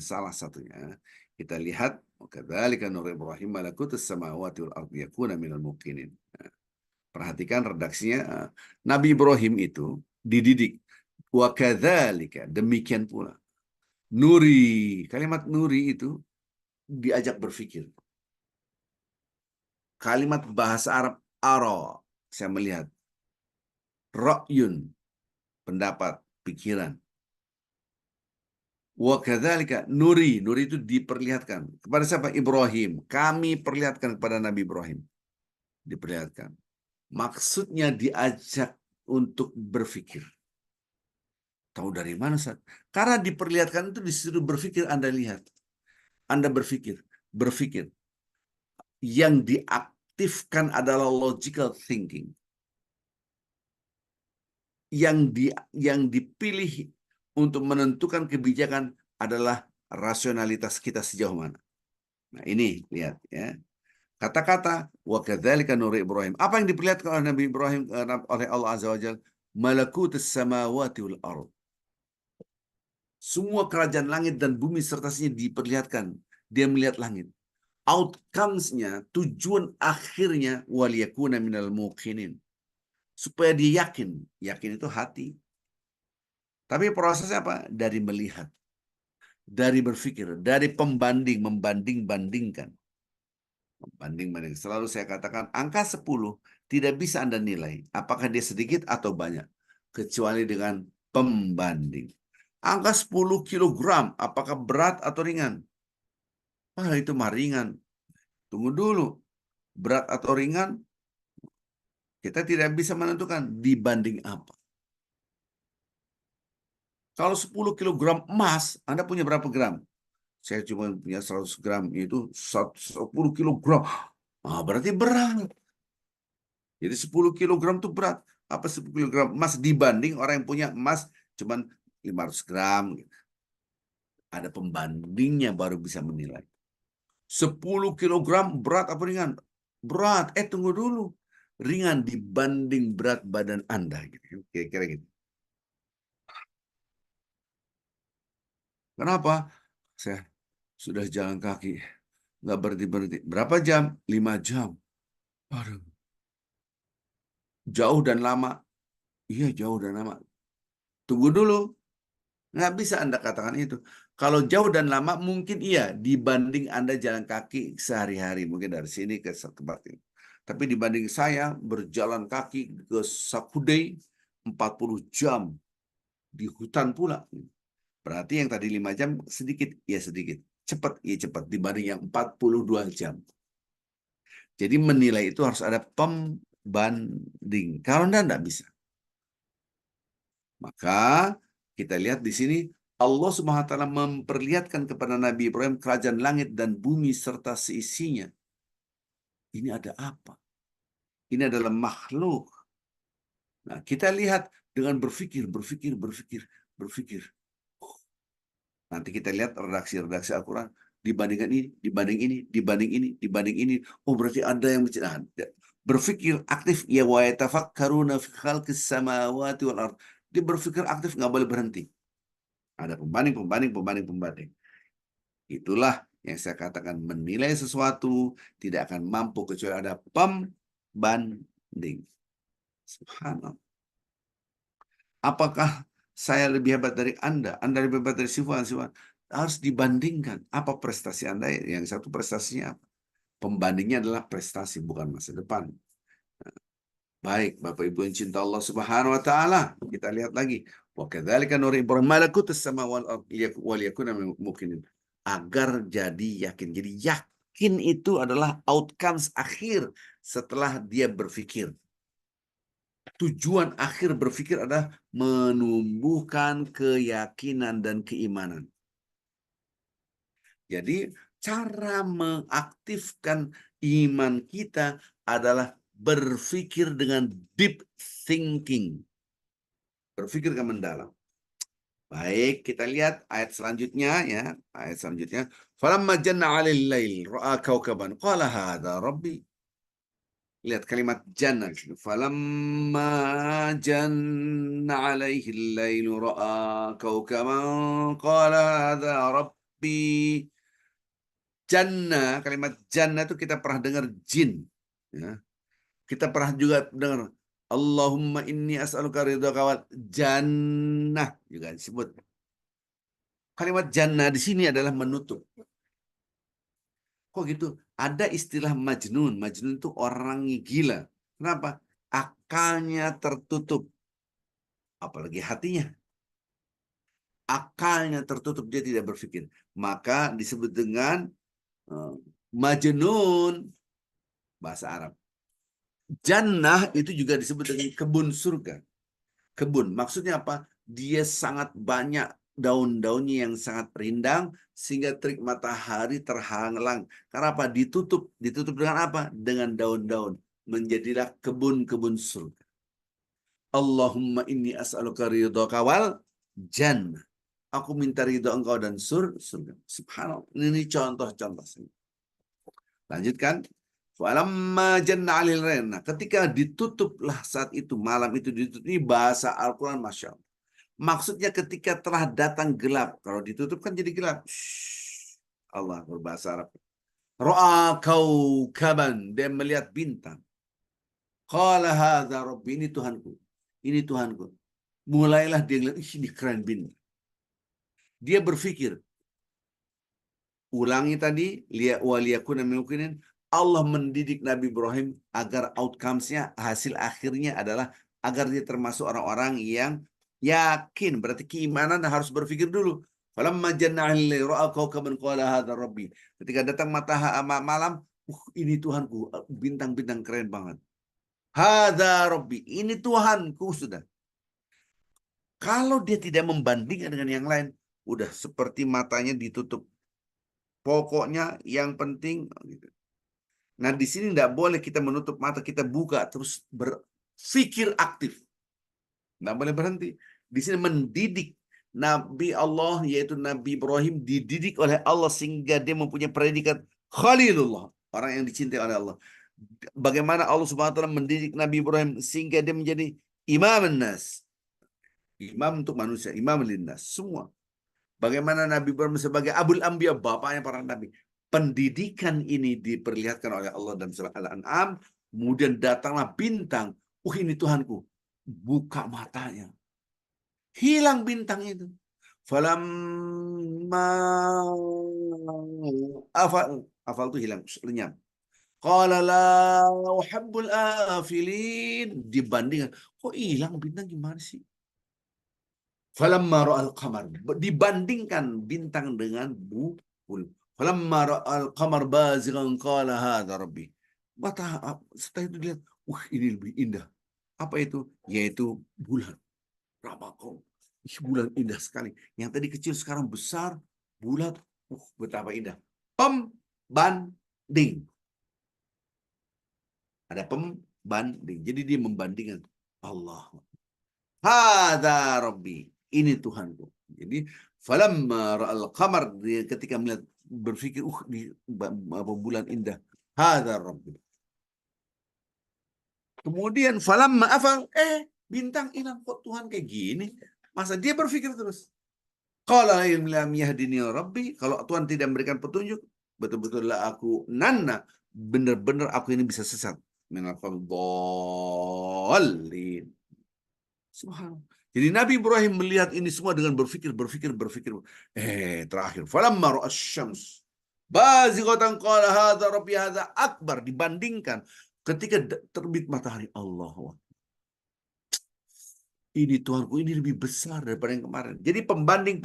Kita lihat, kadzalika nuri Ibrahim malakutus samawati wal ardi yakuna minal muqinin. Perhatikan redaksinya. Nabi Ibrahim itu dididik. Wa kadzalika, demikian pula. Nuri, kalimat nuri itu diajak berpikir. Kalimat bahasa Arab ara, saya melihat. Ra'yun, pendapat, pikiran. Wa kadzalika nuri itu diperlihatkan. Kepada siapa? Ibrahim. Kami perlihatkan kepada Nabi Ibrahim. Diperlihatkan. Maksudnya diajak untuk berpikir. Tahu dari mana, Ustaz? Karena diperlihatkan itu disuruh berpikir, Anda lihat. Anda berpikir. Yang diaktifkan adalah logical thinking. Yang dipilih untuk menentukan kebijakan adalah rasionalitas kita sejauh mana. Nah, ini lihat ya. Kata-kata wa kadzalika nuri Ibrahim. Apa yang diperlihatkan oleh Nabi Ibrahim oleh Allah Azza wa Jalla? Malakutus samawati wal ardh. Semua kerajaan langit dan bumi sertanya diperlihatkan. Dia melihat langit. Outcomes-nya, tujuan akhirnya waliyakuna minal muqinin. Supaya dia yakin. Yakin itu hati. Tapi prosesnya apa? Dari melihat. Dari berpikir. Dari membanding-bandingkan. Membanding-banding. Selalu saya katakan, angka 10 tidak bisa Anda nilai. Apakah dia sedikit atau banyak. Kecuali dengan pembanding. Angka 10 kilogram, apakah berat atau ringan? Itu mah ringan. Tunggu dulu. Berat atau ringan, kita tidak bisa menentukan dibanding apa. Kalau 10 kilogram emas, Anda punya berapa gram? Saya cuma punya 100 gram, itu 10 kilogram. Berarti berat. Jadi 10 kilogram itu berat. Apa 10 kilogram emas dibanding orang yang punya emas cuma 500 gram. Ada pembandingnya baru bisa menilai. 10 kilogram berat apa ringan? Berat. Tunggu dulu. Ringan dibanding berat badan Anda. Kira-kira gitu. Kenapa? Saya sudah jalan kaki. Nggak berhenti-berhenti. Berapa jam? 5 jam. Aduh. Jauh dan lama. Iya, jauh dan lama. Tunggu dulu. Nggak bisa Anda katakan itu. Kalau jauh dan lama mungkin iya dibanding Anda jalan kaki sehari-hari. Mungkin dari sini ke tempat ini. Tapi dibanding saya berjalan kaki ke Sakudai 40 jam di hutan pula. Berarti yang tadi 5 jam sedikit, ya sedikit. Cepat, ya cepat. Dibanding yang 42 jam. Jadi menilai itu harus ada pembanding. Kalau enggak bisa. Maka kita lihat di sini Allah Subhanahu wa taala memperlihatkan kepada Nabi Ibrahim kerajaan langit dan bumi serta seisinya. Ini ada apa? Ini adalah makhluk. Nah, kita lihat dengan berpikir. Nanti kita lihat redaksi Al-Quran. Dibandingkan ini, dibanding ini. Oh, berarti ada yang berpikir aktif. Ya wa yatafakkaruna fi khalqis samawati wal ardh. Dia berpikir aktif, nggak boleh berhenti. Ada pembanding. Itulah yang saya katakan, menilai sesuatu tidak akan mampu kecuali ada pembanding. Subhanallah. Apakah saya lebih hebat dari Anda? Anda lebih hebat dari si Fulan. Harus dibandingkan. Apa prestasi Anda? Yang satu prestasinya apa? Pembandingnya adalah prestasi, bukan masa depan. Baik, Bapak Ibu yang cinta Allah Subhanahu wa taala, kita lihat lagi. Wa kadzalika nuri Ibrahim malakutus samawati wal yakuna minal muqinin. Agar jadi yakin. Jadi yakin itu adalah outcomes akhir setelah dia berpikir. Tujuan akhir berpikir adalah menumbuhkan keyakinan dan keimanan. Jadi cara mengaktifkan iman kita adalah berpikir dengan deep thinking. Berpikir ke mendalam. Baik, kita lihat ayat selanjutnya ya. Ayat selanjutnya. Falamma janna 'alal lail ra'a kawkaban qala hadza rabbi. Lihat kalimat janna di situ. Falamma janna 'alaihi al-lail ra'a kawkaban qala hadza rabbi. Jannah, kalimat jannah itu kita pernah dengar jin. Ya. Kita pernah juga dengar Allahumma inni as'aluka ridhaka wal jannah juga disebut. Kalimat jannah di sini adalah menutup. Kok gitu? Ada istilah majnun. Majnun itu orang gila. Kenapa? Akalnya tertutup. Apalagi hatinya. Akalnya tertutup, dia tidak berpikir. Maka disebut dengan majnun bahasa Arab. Jannah itu juga disebut dengan kebun surga. Kebun, maksudnya apa? Dia sangat banyak daun-daunnya yang sangat rindang sehingga terik matahari terhalang. Karena apa? Ditutup. Ditutup dengan apa? Dengan daun-daun. Menjadilah kebun-kebun surga. Allahumma inni as'aluka ridhaka wal jannah. Aku minta ridho engkau dan surga. Subhanallah. Ini contoh-contoh. Lanjutkan. Falamma janna 'alil lail. Nah, ketika ditutuplah saat itu, malam itu ditutup. Ini bahasa Al-Quran, Masya Allah. Maksudnya ketika telah datang gelap. Kalau ditutup kan jadi gelap. Shhh. Allah berbahasa Arab. Ra'a kaukaban. Dia melihat bintang. Qala hadza rabbi. Ini Tuhanku. Ini Tuhanku. Mulailah dia lihat, ini keren bintang. Dia berpikir. Ulangi tadi. Waliyakuna minal Allah mendidik Nabi Ibrahim agar outcomes-nya, hasil akhirnya adalah agar dia termasuk orang-orang yang yakin. Berarti keimanan harus berpikir dulu. Falamma janna 'alal ra'a kawkaban qala hadza rabbi. Ketika datang matahari malam, ini Tuhanku, bintang-bintang keren banget. Hadza rabbi, ini Tuhanku sudah. Kalau dia tidak membandingkan dengan yang lain, udah seperti matanya ditutup. Pokoknya yang penting gitu. Nah, di sini tidak boleh kita menutup mata, kita buka terus berpikir aktif. Tidak boleh berhenti. Di sini mendidik Nabi Allah, yaitu Nabi Ibrahim, dididik oleh Allah sehingga dia mempunyai predikat Khalilullah, orang yang dicintai oleh Allah. Bagaimana Allah Subhanahu wa taala mendidik Nabi Ibrahim sehingga dia menjadi imam nas. Imam untuk manusia, imam linnas, semua. Bagaimana Nabi Ibrahim sebagai Abul Anbiya, bapaknya para nabi. Pendidikan ini diperlihatkan oleh Allah dalam surah Al-An'am. Kemudian datanglah bintang. Ini Tuhanku. Buka matanya. Hilang bintang itu. Falamma afal itu hilang, lenyap. Qala la uhibbul afilin. Dibandingkan. Kok hilang bintang gimana sih? Falamma ra'al qamar. Dibandingkan bintang dengan bulan. Falamma ra'al qamar bazighan qala hadza rabbi. Setelah itu dilihat, ini lebih indah. Apa itu? Yaitu bulan. Ramakau. Bulan indah sekali. Yang tadi kecil sekarang besar, bulat. Betapa indah. Pembanding. Ada pembanding. Jadi dia membandingkan Allah. Hadza rabbi. Ini Tuhanku. Jadi falamma ra'al qamar, ketika melihat berpikir di bulan indah. Hadza rabbi. Kemudian falamma afal, bintang hilang, kok Tuhan kayak gini? Masa dia berpikir terus. Qala lam yahdini rabbi, kalau Tuhan tidak memberikan petunjuk, betul-betullah aku benar-benar aku ini bisa sesat. Minal dhalin. Subhanallah. Jadi Nabi Ibrahim melihat ini semua dengan berpikir. Terakhir. Falamma ra'asyams bazighatan qala hadza rabbi hadza akbar. Dibandingkan. Ketika terbit matahari, Allah, ini Tuhanku, ini lebih besar daripada yang kemarin. Jadi pembanding.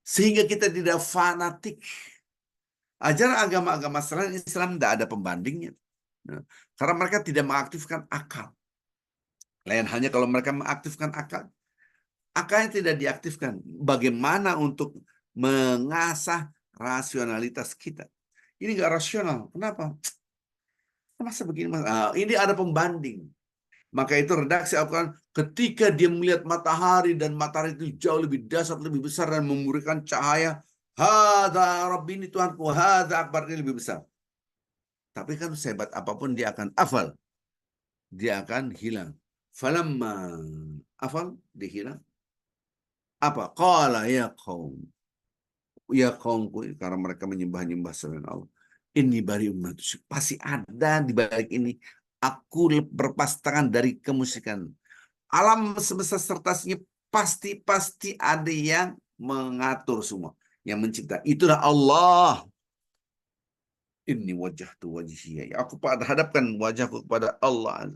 Sehingga kita tidak fanatik. Ajaran agama-agama selain Islam tidak ada pembandingnya. Nah, karena mereka tidak mengaktifkan akal. Lain hanya kalau mereka mengaktifkan akal. Akalnya tidak diaktifkan. Bagaimana untuk mengasah rasionalitas kita? Ini nggak rasional. Kenapa? Masa begini? Ini ada pembanding. Maka itu redaksi Al-Quran ketika dia melihat matahari dan matahari itu jauh lebih dahsyat, lebih besar dan memberikan cahaya. Hadza Rabbi, ini Tuhanku, hadza akbar, ini lebih besar. Tapi kan sehebat apapun dia akan afal. Dia akan hilang. Falamma afal, dia hilang. Apa? Qala ya qaum. Ya kaumku, karena mereka menyembah-nyembah selain Allah. Ini bari'un minasy. Pasti ada di balik ini. Aku berpas tangan dari kemusyrikan. Alam semesta sertasinya pasti ada yang mengatur semua, yang mencipta. Itulah Allah. Ini wajah tu wajhiyya. Aku hadapkan wajahku kepada Allah.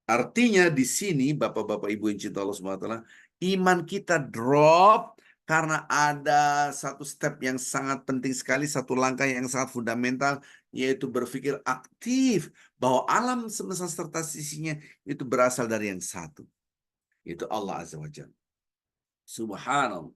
Artinya di sini Bapak-bapak Ibu yang cinta Allah SWT, iman kita drop karena ada satu step yang sangat penting sekali, satu langkah yang sangat fundamental, yaitu berpikir aktif bahwa alam semesta serta sisinya itu berasal dari yang satu, yaitu Allah Azza wa Jalla. Subhanallah.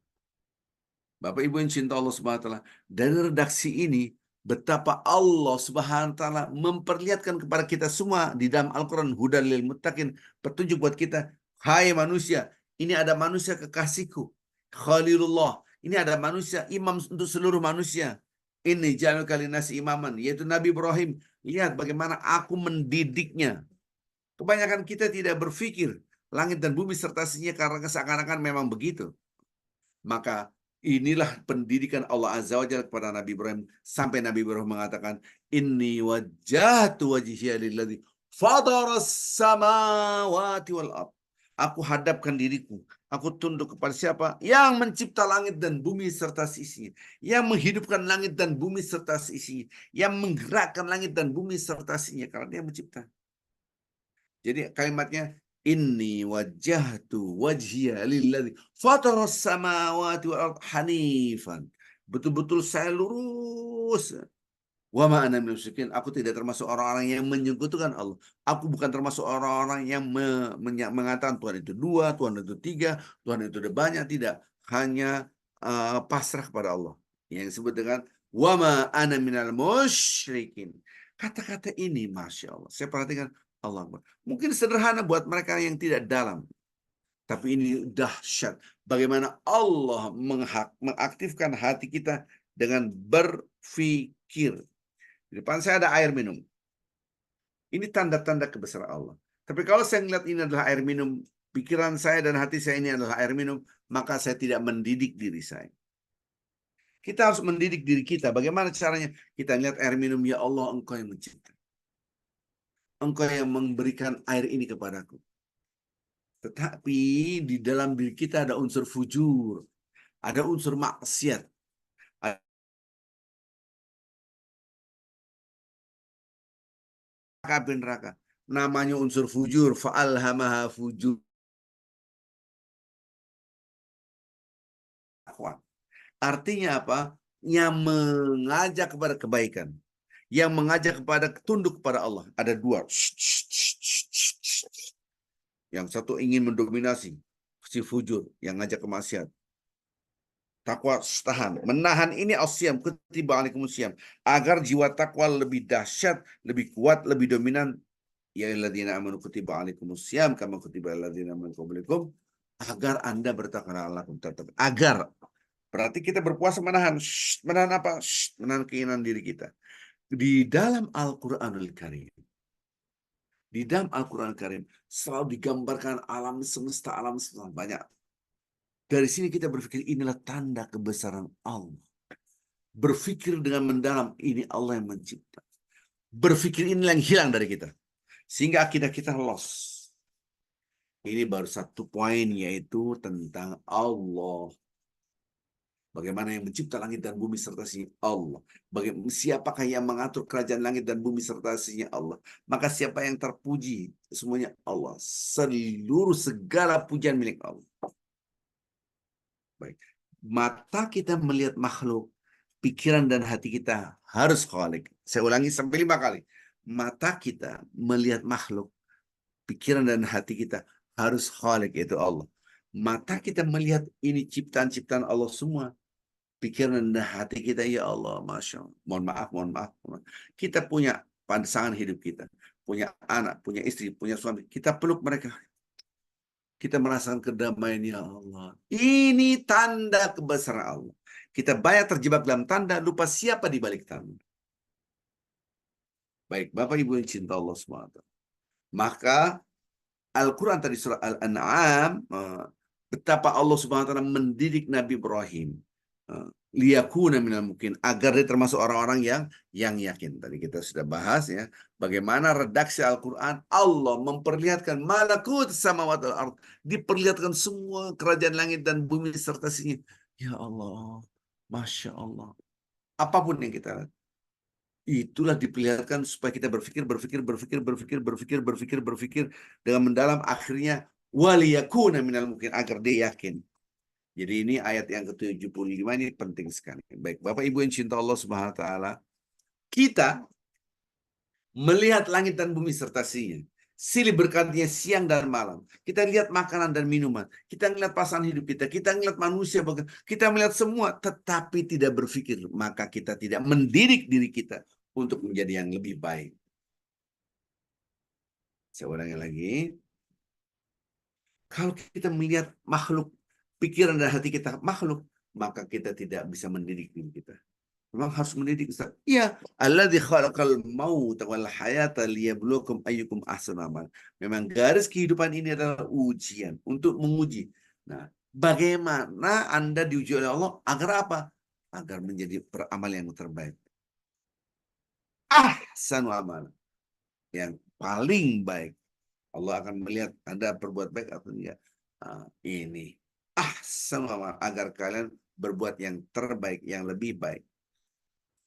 Bapak Ibu yang cinta Allah SWT, dari redaksi ini betapa Allah Subhanahu wa taala memperlihatkan kepada kita semua di dalam Al-Qur'an, hudal lil muttaqin, petunjuk buat kita. Hai manusia, ini ada manusia kekasihku, Khalilullah. Ini ada manusia imam untuk seluruh manusia. Ini jalul kalinasi imaman, yaitu Nabi Ibrahim. Lihat bagaimana aku mendidiknya. Kebanyakan kita tidak berpikir langit dan bumi sertasinya karena seakan-akan memang begitu. Maka inilah pendidikan Allah Azza wa Jalla kepada Nabi Ibrahim. Sampai Nabi Ibrahim mengatakan, Inni wajjahtu wajhiya lilladzi fataras samawati wal ard. Aku hadapkan diriku. Aku tunduk kepada siapa? Yang mencipta langit dan bumi serta sisinya. Yang menghidupkan langit dan bumi serta sisinya. Yang menggerakkan langit dan bumi serta sisinya. Karena dia mencipta. Jadi kalimatnya, Inni wajjahtu wajhiya lilladzi fataras samawati wal ard hanifan. Betul-betul saya lurus. Wa ma ana minal musyrikin. Aku tidak termasuk orang-orang yang menyekutukan Allah. Aku bukan termasuk orang-orang yang mengatakan Tuhan itu dua, Tuhan itu tiga, Tuhan itu ada banyak. Tidak. Hanya pasrah kepada Allah. Yang disebut dengan wa ma ana minal musyrikin. Kata-kata ini, Masya Allah. Saya perhatikan Allah. Mungkin sederhana buat mereka yang tidak dalam. Tapi ini dahsyat. Bagaimana Allah mengaktifkan hati kita dengan berpikir. Di depan saya ada air minum. Ini tanda-tanda kebesaran Allah. Tapi kalau saya melihat ini adalah air minum, pikiran saya dan hati saya ini adalah air minum, maka saya tidak mendidik diri saya. Kita harus mendidik diri kita. Bagaimana caranya? Kita lihat air minum, ya Allah, Engkau yang mencipta. Engkau yang memberikan air ini kepadaku. Tetapi di dalam diri kita ada unsur fujur, ada unsur maksiat, api neraka. Namanya unsur fujur, fa'alhamaha fujur. Artinya apa? Yang mengajak kepada kebaikan, yang mengajak kepada tunduk kepada Allah. Ada dua. Yang satu ingin mendominasi, si fujur, yang ngajak ke maksiat. Takwa tahan, menahan ini asyam, kutiba alaikumusiyam, agar jiwa takwa lebih dahsyat, lebih kuat, lebih dominan. Ya alladzina amanu kutiba alaikumusiyam kama kutiba alladzina min qablikum, agar Anda bertakwa lakum tetap. Agar berarti kita berpuasa menahan. Menahan apa? Menahan keinginan diri kita. Di dalam Al-Qur'anul Karim, di dalam Al-Quran Karim selalu digambarkan alam semesta banyak. Dari sini kita berpikir inilah tanda kebesaran Allah. Berpikir dengan mendalam, ini Allah yang mencipta. Berpikir inilah yang hilang dari kita. Sehingga akidah kita lost. Ini baru satu poin, yaitu tentang Allah. Bagaimana yang mencipta langit dan bumi serta Allah. Siapakah yang mengatur kerajaan langit dan bumi serta Allah. Maka siapa yang terpuji? Semuanya Allah. Seluruh segala pujian milik Allah. Baik. Mata kita melihat makhluk, pikiran dan hati kita harus khalik. Saya ulangi sampai 5 kali. Mata kita melihat makhluk, pikiran dan hati kita harus khalik, yaitu Allah. Mata kita melihat ini ciptaan-ciptaan Allah semua. Pikiran dan hati kita, ya Allah, Masya Allah. Mohon maaf. Kita punya pasangan hidup kita. Punya anak, punya istri, punya suami. Kita peluk mereka. Kita merasakan kedamaian, ya Allah. Ini tanda kebesaran Allah. Kita banyak terjebak dalam tanda, lupa siapa di balik tanda. Baik, Bapak Ibu yang cinta Allah SWT. Maka Al-Quran tadi surah Al-An'am, betapa Allah SWT mendidik Nabi Ibrahim. Liyakuna minal mungkin, agar dia termasuk orang-orang yang yakin. Tadi kita sudah bahas ya, bagaimana redaksi Al-Quran. Allah memperlihatkan malakut samawati wal ardh, diperlihatkan semua kerajaan langit dan bumi serta isinya. Ya Allah, Masya Allah. Apapun yang kita lihat, itulah diperlihatkan supaya kita berpikir dengan mendalam, akhirnya waliyakuna minal mungkin, agar dia yakin. Jadi ini ayat yang ke-75 ini penting sekali. Baik, Bapak Ibu yang cinta Allah Subhanahu wa taala, kita melihat langit dan bumi serta isinya. Silih bergantinya siang dan malam. Kita lihat makanan dan minuman. Kita melihat pasangan hidup kita. Kita melihat manusia. Kita melihat semua. Tetapi tidak berpikir. Maka kita tidak mendidik diri kita untuk menjadi yang lebih baik. Saya ulangi lagi. Kalau kita melihat makhluk, pikiran dan hati kita makhluk, maka kita tidak bisa mendidik diri kita. Memang harus mendidik, Ustaz. Iya, alladzi khalaqal mauta wal hayata liyabluwakum ayyukum ahsanu amal. Memang garis kehidupan ini adalah ujian, untuk menguji. Nah, bagaimana Anda diuji oleh Allah agar apa? Agar menjadi peramal yang terbaik. Ahsanu amal. Yang paling baik. Allah akan melihat Anda berbuat baik atau enggak. Ini ahsanu amal, agar kalian berbuat yang terbaik, yang lebih baik.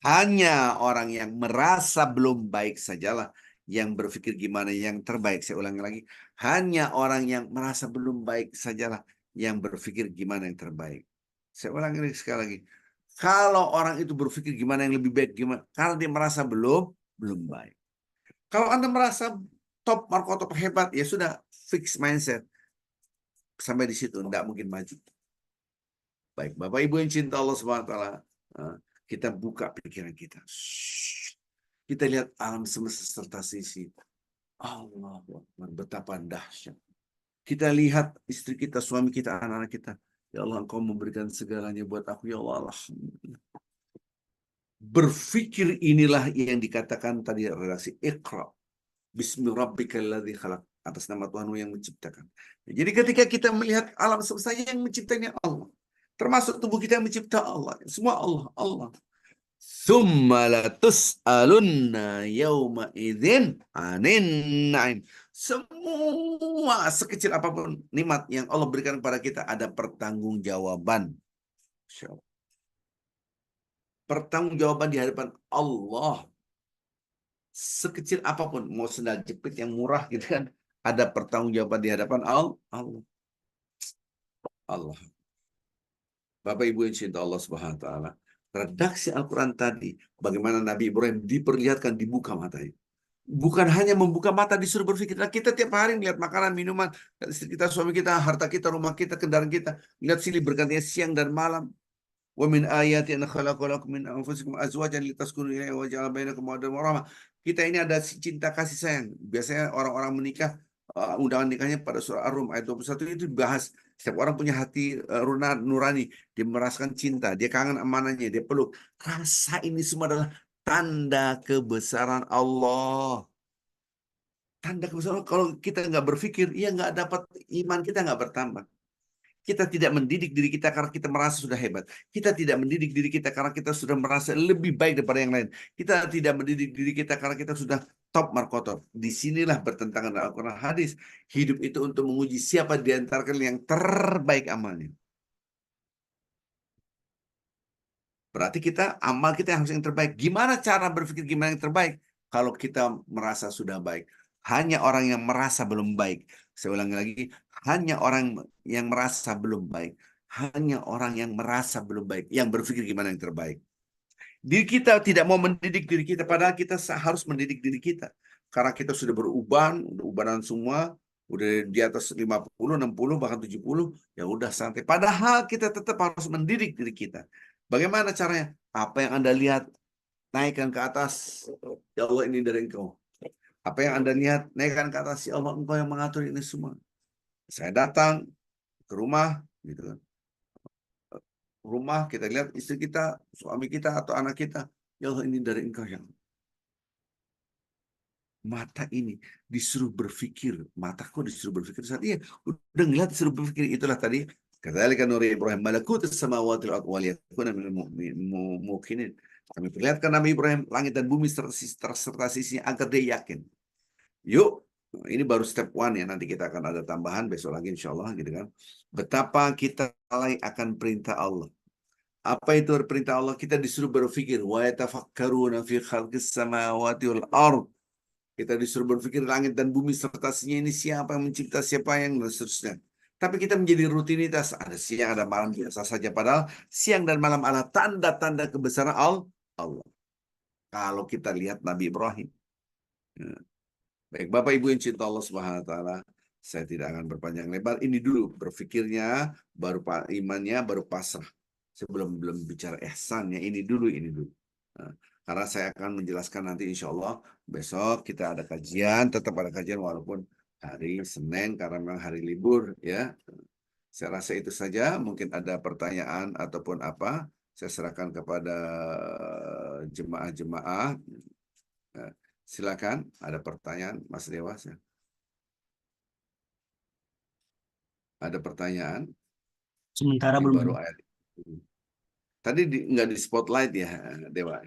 Hanya orang yang merasa belum baik sajalah yang berpikir gimana yang terbaik. Saya ulangi lagi. Hanya orang yang merasa belum baik sajalah yang berpikir gimana yang terbaik. Saya ulangi sekali lagi. Kalau orang itu berpikir gimana yang lebih baik, gimana, karena dia merasa belum baik. Kalau Anda merasa top, markotop, hebat, ya sudah, fix mindset. Sampai di situ, tidak mungkin maju. Baik, Bapak Ibu yang cinta Allah SWT, kita buka pikiran kita. Kita lihat alam semesta serta sisi. Allah, betapa dahsyat. Kita lihat istri kita, suami kita, anak-anak kita. Ya Allah, Engkau memberikan segalanya buat aku. Ya Allah, alhamdulillah. Berpikir inilah yang dikatakan tadi redaksi Iqra. Bismillahirrahmanirrahim, khalaq, atas nama Tuhanmu yang menciptakan. Jadi ketika kita melihat alam semesta yang menciptanya Allah, termasuk tubuh kita yang mencipta Allah, semua Allah. Tsumma latus'alunna yawma idzin 'anin na'im. Semua sekecil apapun nikmat yang Allah berikan kepada kita ada pertanggungjawaban. Pertanggungjawaban di hadapan Allah. Sekecil apapun, mau sendal jepit yang murah gitu kan, ada pertanggungjawaban di hadapan Allah. Bapak Ibu yang cinta Allah Subhanahu wa taala, redaksi Al-Quran tadi, bagaimana Nabi Ibrahim diperlihatkan dibuka matanya. Bukan hanya membuka mata, disuruh berpikir. Nah, kita tiap hari melihat makanan, minuman, istri kita, suami kita, harta kita, rumah kita, kendaraan kita. Lihat silih bergantinya siang dan malam. Wa min ayati an khalaqa lakum min anfusikum azwajan litaskunu ilaiha wa ja'ala bainakum mawaddah warahmah. Kita ini ada cinta kasih sayang. Biasanya orang-orang menikah, undangan nikahnya pada surah Ar-Rum ayat 21 itu dibahas. Setiap orang punya hati nurani, dia merasakan cinta, dia kangen amanahnya, dia peluk. Rasa ini semua adalah tanda kebesaran Allah. Tanda kebesaran Allah. Kalau kita nggak berpikir, ya nggak dapat, iman kita nggak bertambah. Kita tidak mendidik diri kita karena kita merasa sudah hebat. Kita tidak mendidik diri kita karena kita sudah merasa lebih baik daripada yang lain. Kita tidak mendidik diri kita karena kita sudah top markotop. Disinilah bertentangan dengan Al-Quran hadis. Hidup itu untuk menguji siapa di antara kalian yang terbaik amalnya. Berarti kita amal kita harus yang terbaik. Gimana cara berpikir gimana yang terbaik? Kalau kita merasa sudah baik. Hanya orang yang merasa belum baik. Saya ulangi lagi, hanya orang yang merasa belum baik. Hanya orang yang merasa belum baik yang berpikir gimana yang terbaik. Diri kita tidak mau mendidik diri kita, padahal kita harus mendidik diri kita. Karena kita sudah beruban, udah ubanan semua, udah di atas 50, 60, bahkan 70, ya udah santai. Padahal kita tetap harus mendidik diri kita. Bagaimana caranya? Apa yang Anda lihat, naikkan ke atas. Ya Allah, ini dari Engkau. Apa yang Anda lihat, naikkan ke atas. Ya Allah, Engkau yang mengatur ini semua. Saya datang ke rumah, gitu kan. Rumah, kita lihat istri kita, suami kita, atau anak kita. Ya Allah, ini dari Engkau yang mata ini disuruh berpikir, mataku disuruh berpikir saat iya udah ngeliat disuruh berpikir. Itulah tadi kadzalika nuri Ibrahim malakutus samawati wal ardi waliyakuna minal muqinin. Kami perlihatkan Nabi Ibrahim langit dan bumi serta sisinya agar dia yakin. Yuk, ini baru step one ya, nanti kita akan ada tambahan besok lagi insya Allah gitu kan. Betapa kita lalai akan perintah Allah. Apa itu perintah Allah? Kita disuruh berpikir wa yatafakkaruna fi khalqis samawati wal ard. Kita disuruh berpikir langit dan bumi serta isinya ini siapa yang mencipta, siapa yang dan seterusnya. Tapi kita menjadi rutinitas. Ada siang, ada malam biasa saja. Padahal siang dan malam adalah tanda-tanda kebesaran Allah. Kalau kita lihat Nabi Ibrahim. Ya. Baik, Bapak Ibu yang cinta Allah Subhanahu wa taala, saya tidak akan berpanjang lebar. Ini dulu berpikirnya, baru imannya, baru pasrah. Sebelum belum bicara ihsannya, ini dulu, ini dulu. Nah, karena saya akan menjelaskan nanti insya Allah besok kita ada kajian, tetap ada kajian walaupun hari Senin karena memang hari libur ya. Saya rasa itu saja. Mungkin ada pertanyaan ataupun apa, saya serahkan kepada jemaah-jemaah. Nah, silakan, ada pertanyaan, Mas Dewas ya. Ada pertanyaan? Sementara Ini belum baru ada. ayat. Tadi nggak di spotlight ya, Dewa.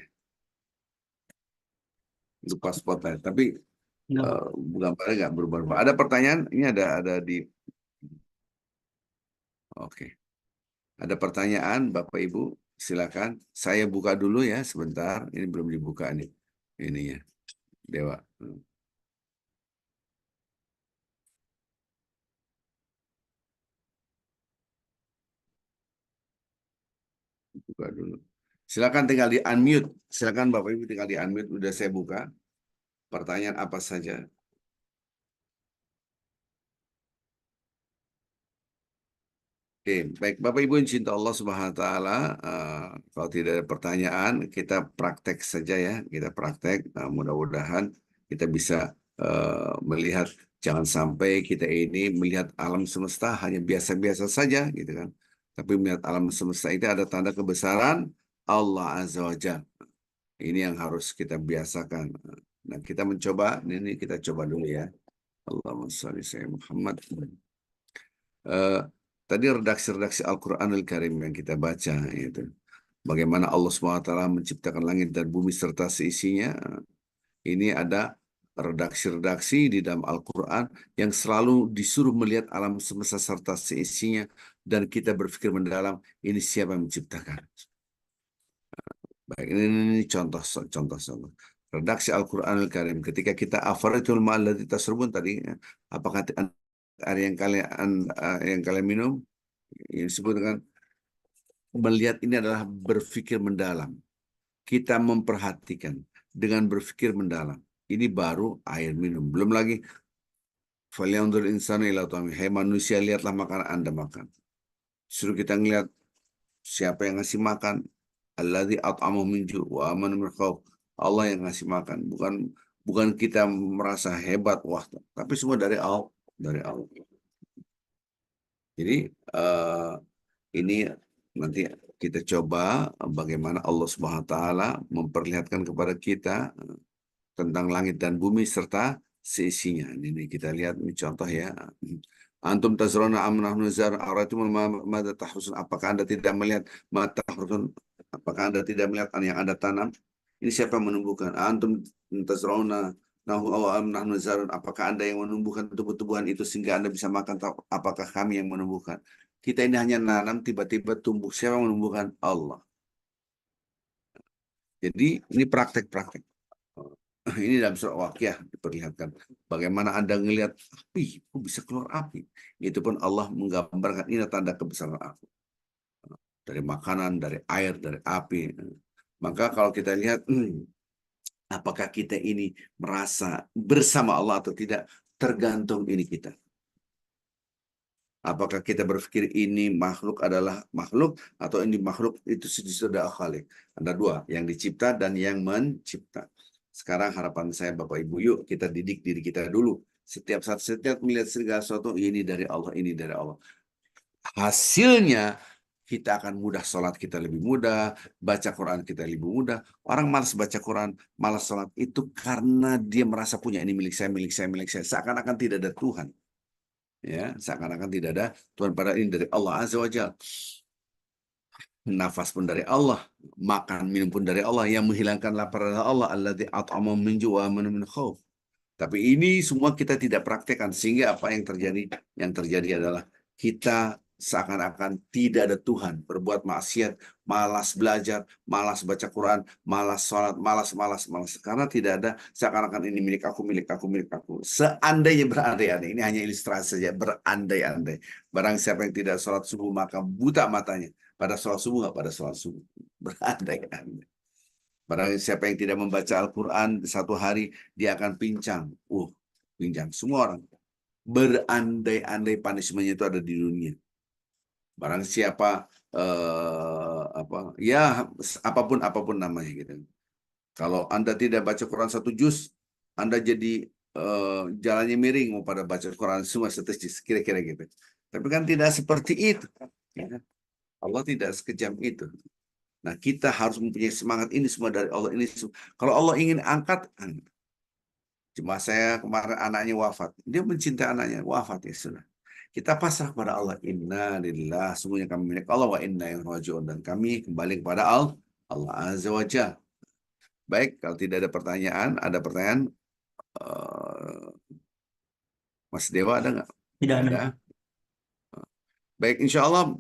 Lupa spotlight. Tapi Enggak, Pak. gambarnya nggak berubah-ubah. Ada pertanyaan? Ini ada di. Oke. Ada pertanyaan, Bapak Ibu? Silakan. Saya buka dulu ya sebentar. Ini belum dibuka nih. Ini ya, Dewa. Buka dulu. Silakan tinggal di unmute. Silakan Bapak Ibu tinggal di unmute. Udah saya buka. Pertanyaan apa saja? Oke, baik Bapak Ibu yang cinta Allah Subhanahu wa taala, kalau tidak ada pertanyaan, kita praktek saja ya, kita praktek. Mudah-mudahan kita bisa melihat, jangan sampai kita ini melihat alam semesta hanya biasa-biasa saja gitu kan. Tapi melihat alam semesta itu ada tanda kebesaran Allah Azza wa Jalla. Ini yang harus kita biasakan. Nah, kita mencoba, ini kita coba dulu ya. Allahumma sholli ala Muhammad. Eh, Tadi redaksi-redaksi Al-Quranul Karim yang kita baca itu. Bagaimana Allah SWT menciptakan langit dan bumi serta seisinya. Ini ada redaksi-redaksi di dalam Al-Quran yang selalu disuruh melihat alam semesta serta seisinya dan kita berpikir mendalam, ini siapa yang menciptakan. Baik, ini contoh. Redaksi Al-Quranul Karim. Ketika kita afaratul ma'allati tasrubun tadi, apakah ada yang kalian minum? Yang disebut dengan melihat ini adalah berpikir mendalam. Kita memperhatikan dengan berpikir mendalam. Ini baru air minum. Belum lagi falyanzur insanu ila ta'ami. Hai manusia, lihatlah makanan Anda makan. Suruh kita ngelihat siapa yang ngasih makan. Alladzi at'amahu min ju' wa amana min khauf. Allah yang ngasih makan, bukan kita merasa hebat wah, tapi semua dari Allah, dari Allah. Jadi ini nanti kita coba bagaimana Allah Subhanahu wa taala memperlihatkan kepada kita tentang langit dan bumi serta seisinya. Ini kita lihat ini contoh ya. Antum tazruna am nahnu zar aratum madza tahrusun. Apakah Anda tidak melihat mata tahrusun? Apakah Anda tidak melihat yang Anda tanam? Ini siapa yang menumbuhkan? Antum tazruna nahu aw am nahnu zarun. Apakah Anda yang menumbuhkan tumbuh-tumbuhan itu sehingga Anda bisa makan? Apakah kami yang menumbuhkan? Kita ini hanya nanam, tiba-tiba tumbuh. Siapa yang menumbuhkan? Allah. Jadi ini praktek-praktek. Ini dalam surah Waqiah diperlihatkan bagaimana Anda ngelihat api, kok bisa keluar api. Itu pun Allah menggambarkan ini tanda kebesaran aku. Dari makanan, dari air, dari api. Maka kalau kita lihat, apakah kita ini merasa bersama Allah atau tidak, tergantung ini kita. Apakah kita berpikir ini makhluk adalah makhluk, atau ini makhluk itu sudah khalik. Ada dua, yang dicipta dan yang mencipta. Sekarang harapan saya Bapak Ibu, yuk kita didik diri kita dulu. Setiap saat, setiap melihat segala sesuatu, ini dari Allah, ini dari Allah. Hasilnya, kita akan mudah sholat kita lebih mudah, baca Quran kita lebih mudah. Orang malas baca Quran, malas sholat, itu karena dia merasa punya ini milik saya, milik saya, milik saya. Seakan-akan tidak ada Tuhan. Ya, seakan-akan tidak ada Tuhan, pada ini dari Allah Azza wa Jalla. Nafas pun dari Allah, makan minum pun dari Allah, yang menghilangkan lapar adalah Allah, alladzi at'amahum min ju' wa amanahum min khauf. Tapi ini semua kita tidak praktekkan, sehingga apa yang terjadi? Yang terjadi adalah kita seakan-akan tidak ada Tuhan, berbuat maksiat, malas belajar, malas baca Quran, malas sholat, malas. Karena tidak ada, seakan-akan ini milik aku, milik aku, milik aku. Seandainya berandai-andai, ini hanya ilustrasi saja, berandai-andai. Barang siapa yang tidak sholat subuh, maka buta matanya. Pada sholat subuh, nggak pada sholat subuh. Berandai-andai. Barang siapa yang tidak membaca Al-Quran satu hari, dia akan pincang. Pincang. Semua orang. Berandai-andai punishment-nya itu ada di dunia. Barang siapa, apapun namanya gitu. Kalau Anda tidak baca Quran satu juz, Anda jadi jalannya miring, mau pada baca Quran semua setesis, kira-kira gitu. Tapi kan tidak seperti itu. Ya. Allah tidak sekejam itu. Nah, kita harus mempunyai semangat, ini semua dari Allah. Kalau Allah ingin angkat. Cuma saya kemarin anaknya wafat. Dia mencintai anaknya, wafat ya sudah. Kita pasrah kepada Allah. Inna lillah, semuanya kami milik Allah, wa inna ilaihi raji'un, dan kami kembali kepada Allah Azza wa Jalla. Baik, kalau tidak ada pertanyaan, Mas Dewa ada nggak? Tidak ada. Ada. Baik, insya Allah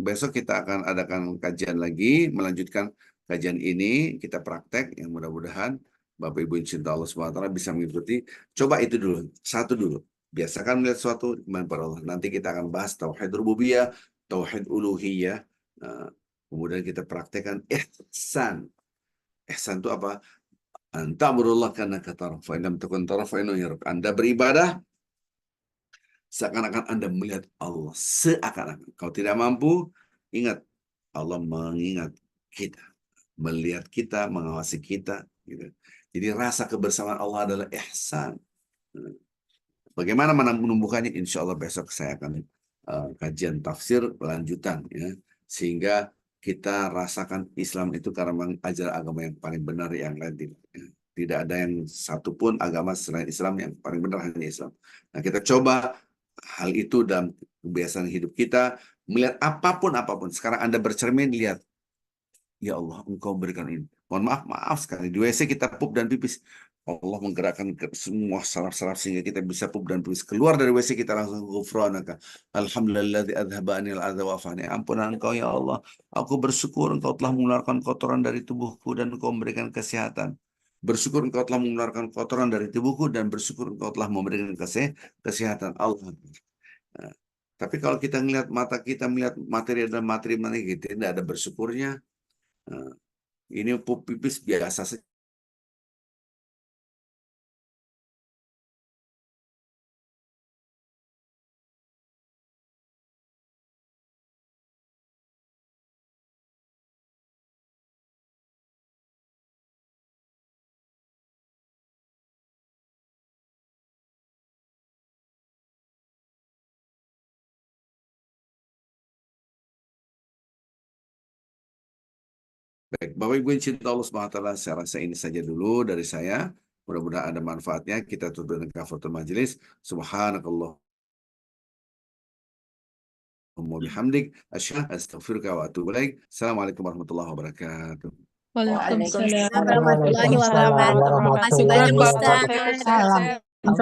besok kita akan adakan kajian lagi, melanjutkan kajian ini, kita praktek, yang mudah-mudahan Bapak Ibu yang cinta Allah SWT bisa mengikuti. Coba itu dulu, satu dulu. Biasakan melihat sesuatu iman pada Allah. Nanti kita akan bahas tauhid rububiyah, tauhid uluhiyah. Kemudian kita praktekkan ihsan. Ihsan itu apa? Anta'budullah karena kataraf, fa in lam takun taraf fa innahu yarak. Anda beribadah seakan-akan Anda melihat Allah, seakan-akan. Kalau tidak mampu, ingat, Allah mengingat kita, melihat kita, mengawasi kita. Gitu. Jadi rasa kebersamaan Allah adalah ihsan. Bagaimana menumbuhkannya? Insya Allah besok saya akan kajian tafsir lanjutan. Ya. Sehingga kita rasakan Islam itu karena mengajar agama yang paling benar, yang lain tidak. Ya. Tidak ada yang satupun agama selain Islam yang paling benar, hanya Islam. Nah, kita coba hal itu dalam kebiasaan hidup kita, melihat apapun. Sekarang Anda bercermin, lihat, ya Allah, Engkau berikan ini. Mohon maaf sekali. Di WC kita pup dan pipis. Allah menggerakkan semua saraf-saraf sehingga kita bisa pup dan pipis. Keluar dari WC kita langsung ghufranaka. Alhamdulilladzi adhaba anil adza wa afani. Ampunan Engkau ya Allah. Aku bersyukur Engkau telah mengeluarkan kotoran dari tubuhku dan Engkau memberikan kesehatan. Bersyukur Engkau telah mengeluarkan kotoran dari tubuhku dan bersyukur Engkau telah memberikan kesehatan. Allah. Nah, tapi kalau kita melihat mata kita melihat materi dan materi kita tidak ada bersyukurnya. Nah, ini pup pipis biasa saja. Baik, Bapak Ibu yang cinta Allah SWT, saya rasa ini saja dulu dari saya. Mudah-mudahan ada manfaatnya. Kita tutup dengan kafaratul majelis. Subhanakallah. Bihamdik, asyhadu astaghfiruka wa atubu ilaik. Assalamualaikum warahmatullahi wabarakatuh. Waalaikumsalam Waalaikumsalam warahmatullahi wabarakatuh. Terima kasih banyak warahmatullahi Ustaz. wabarakatuh.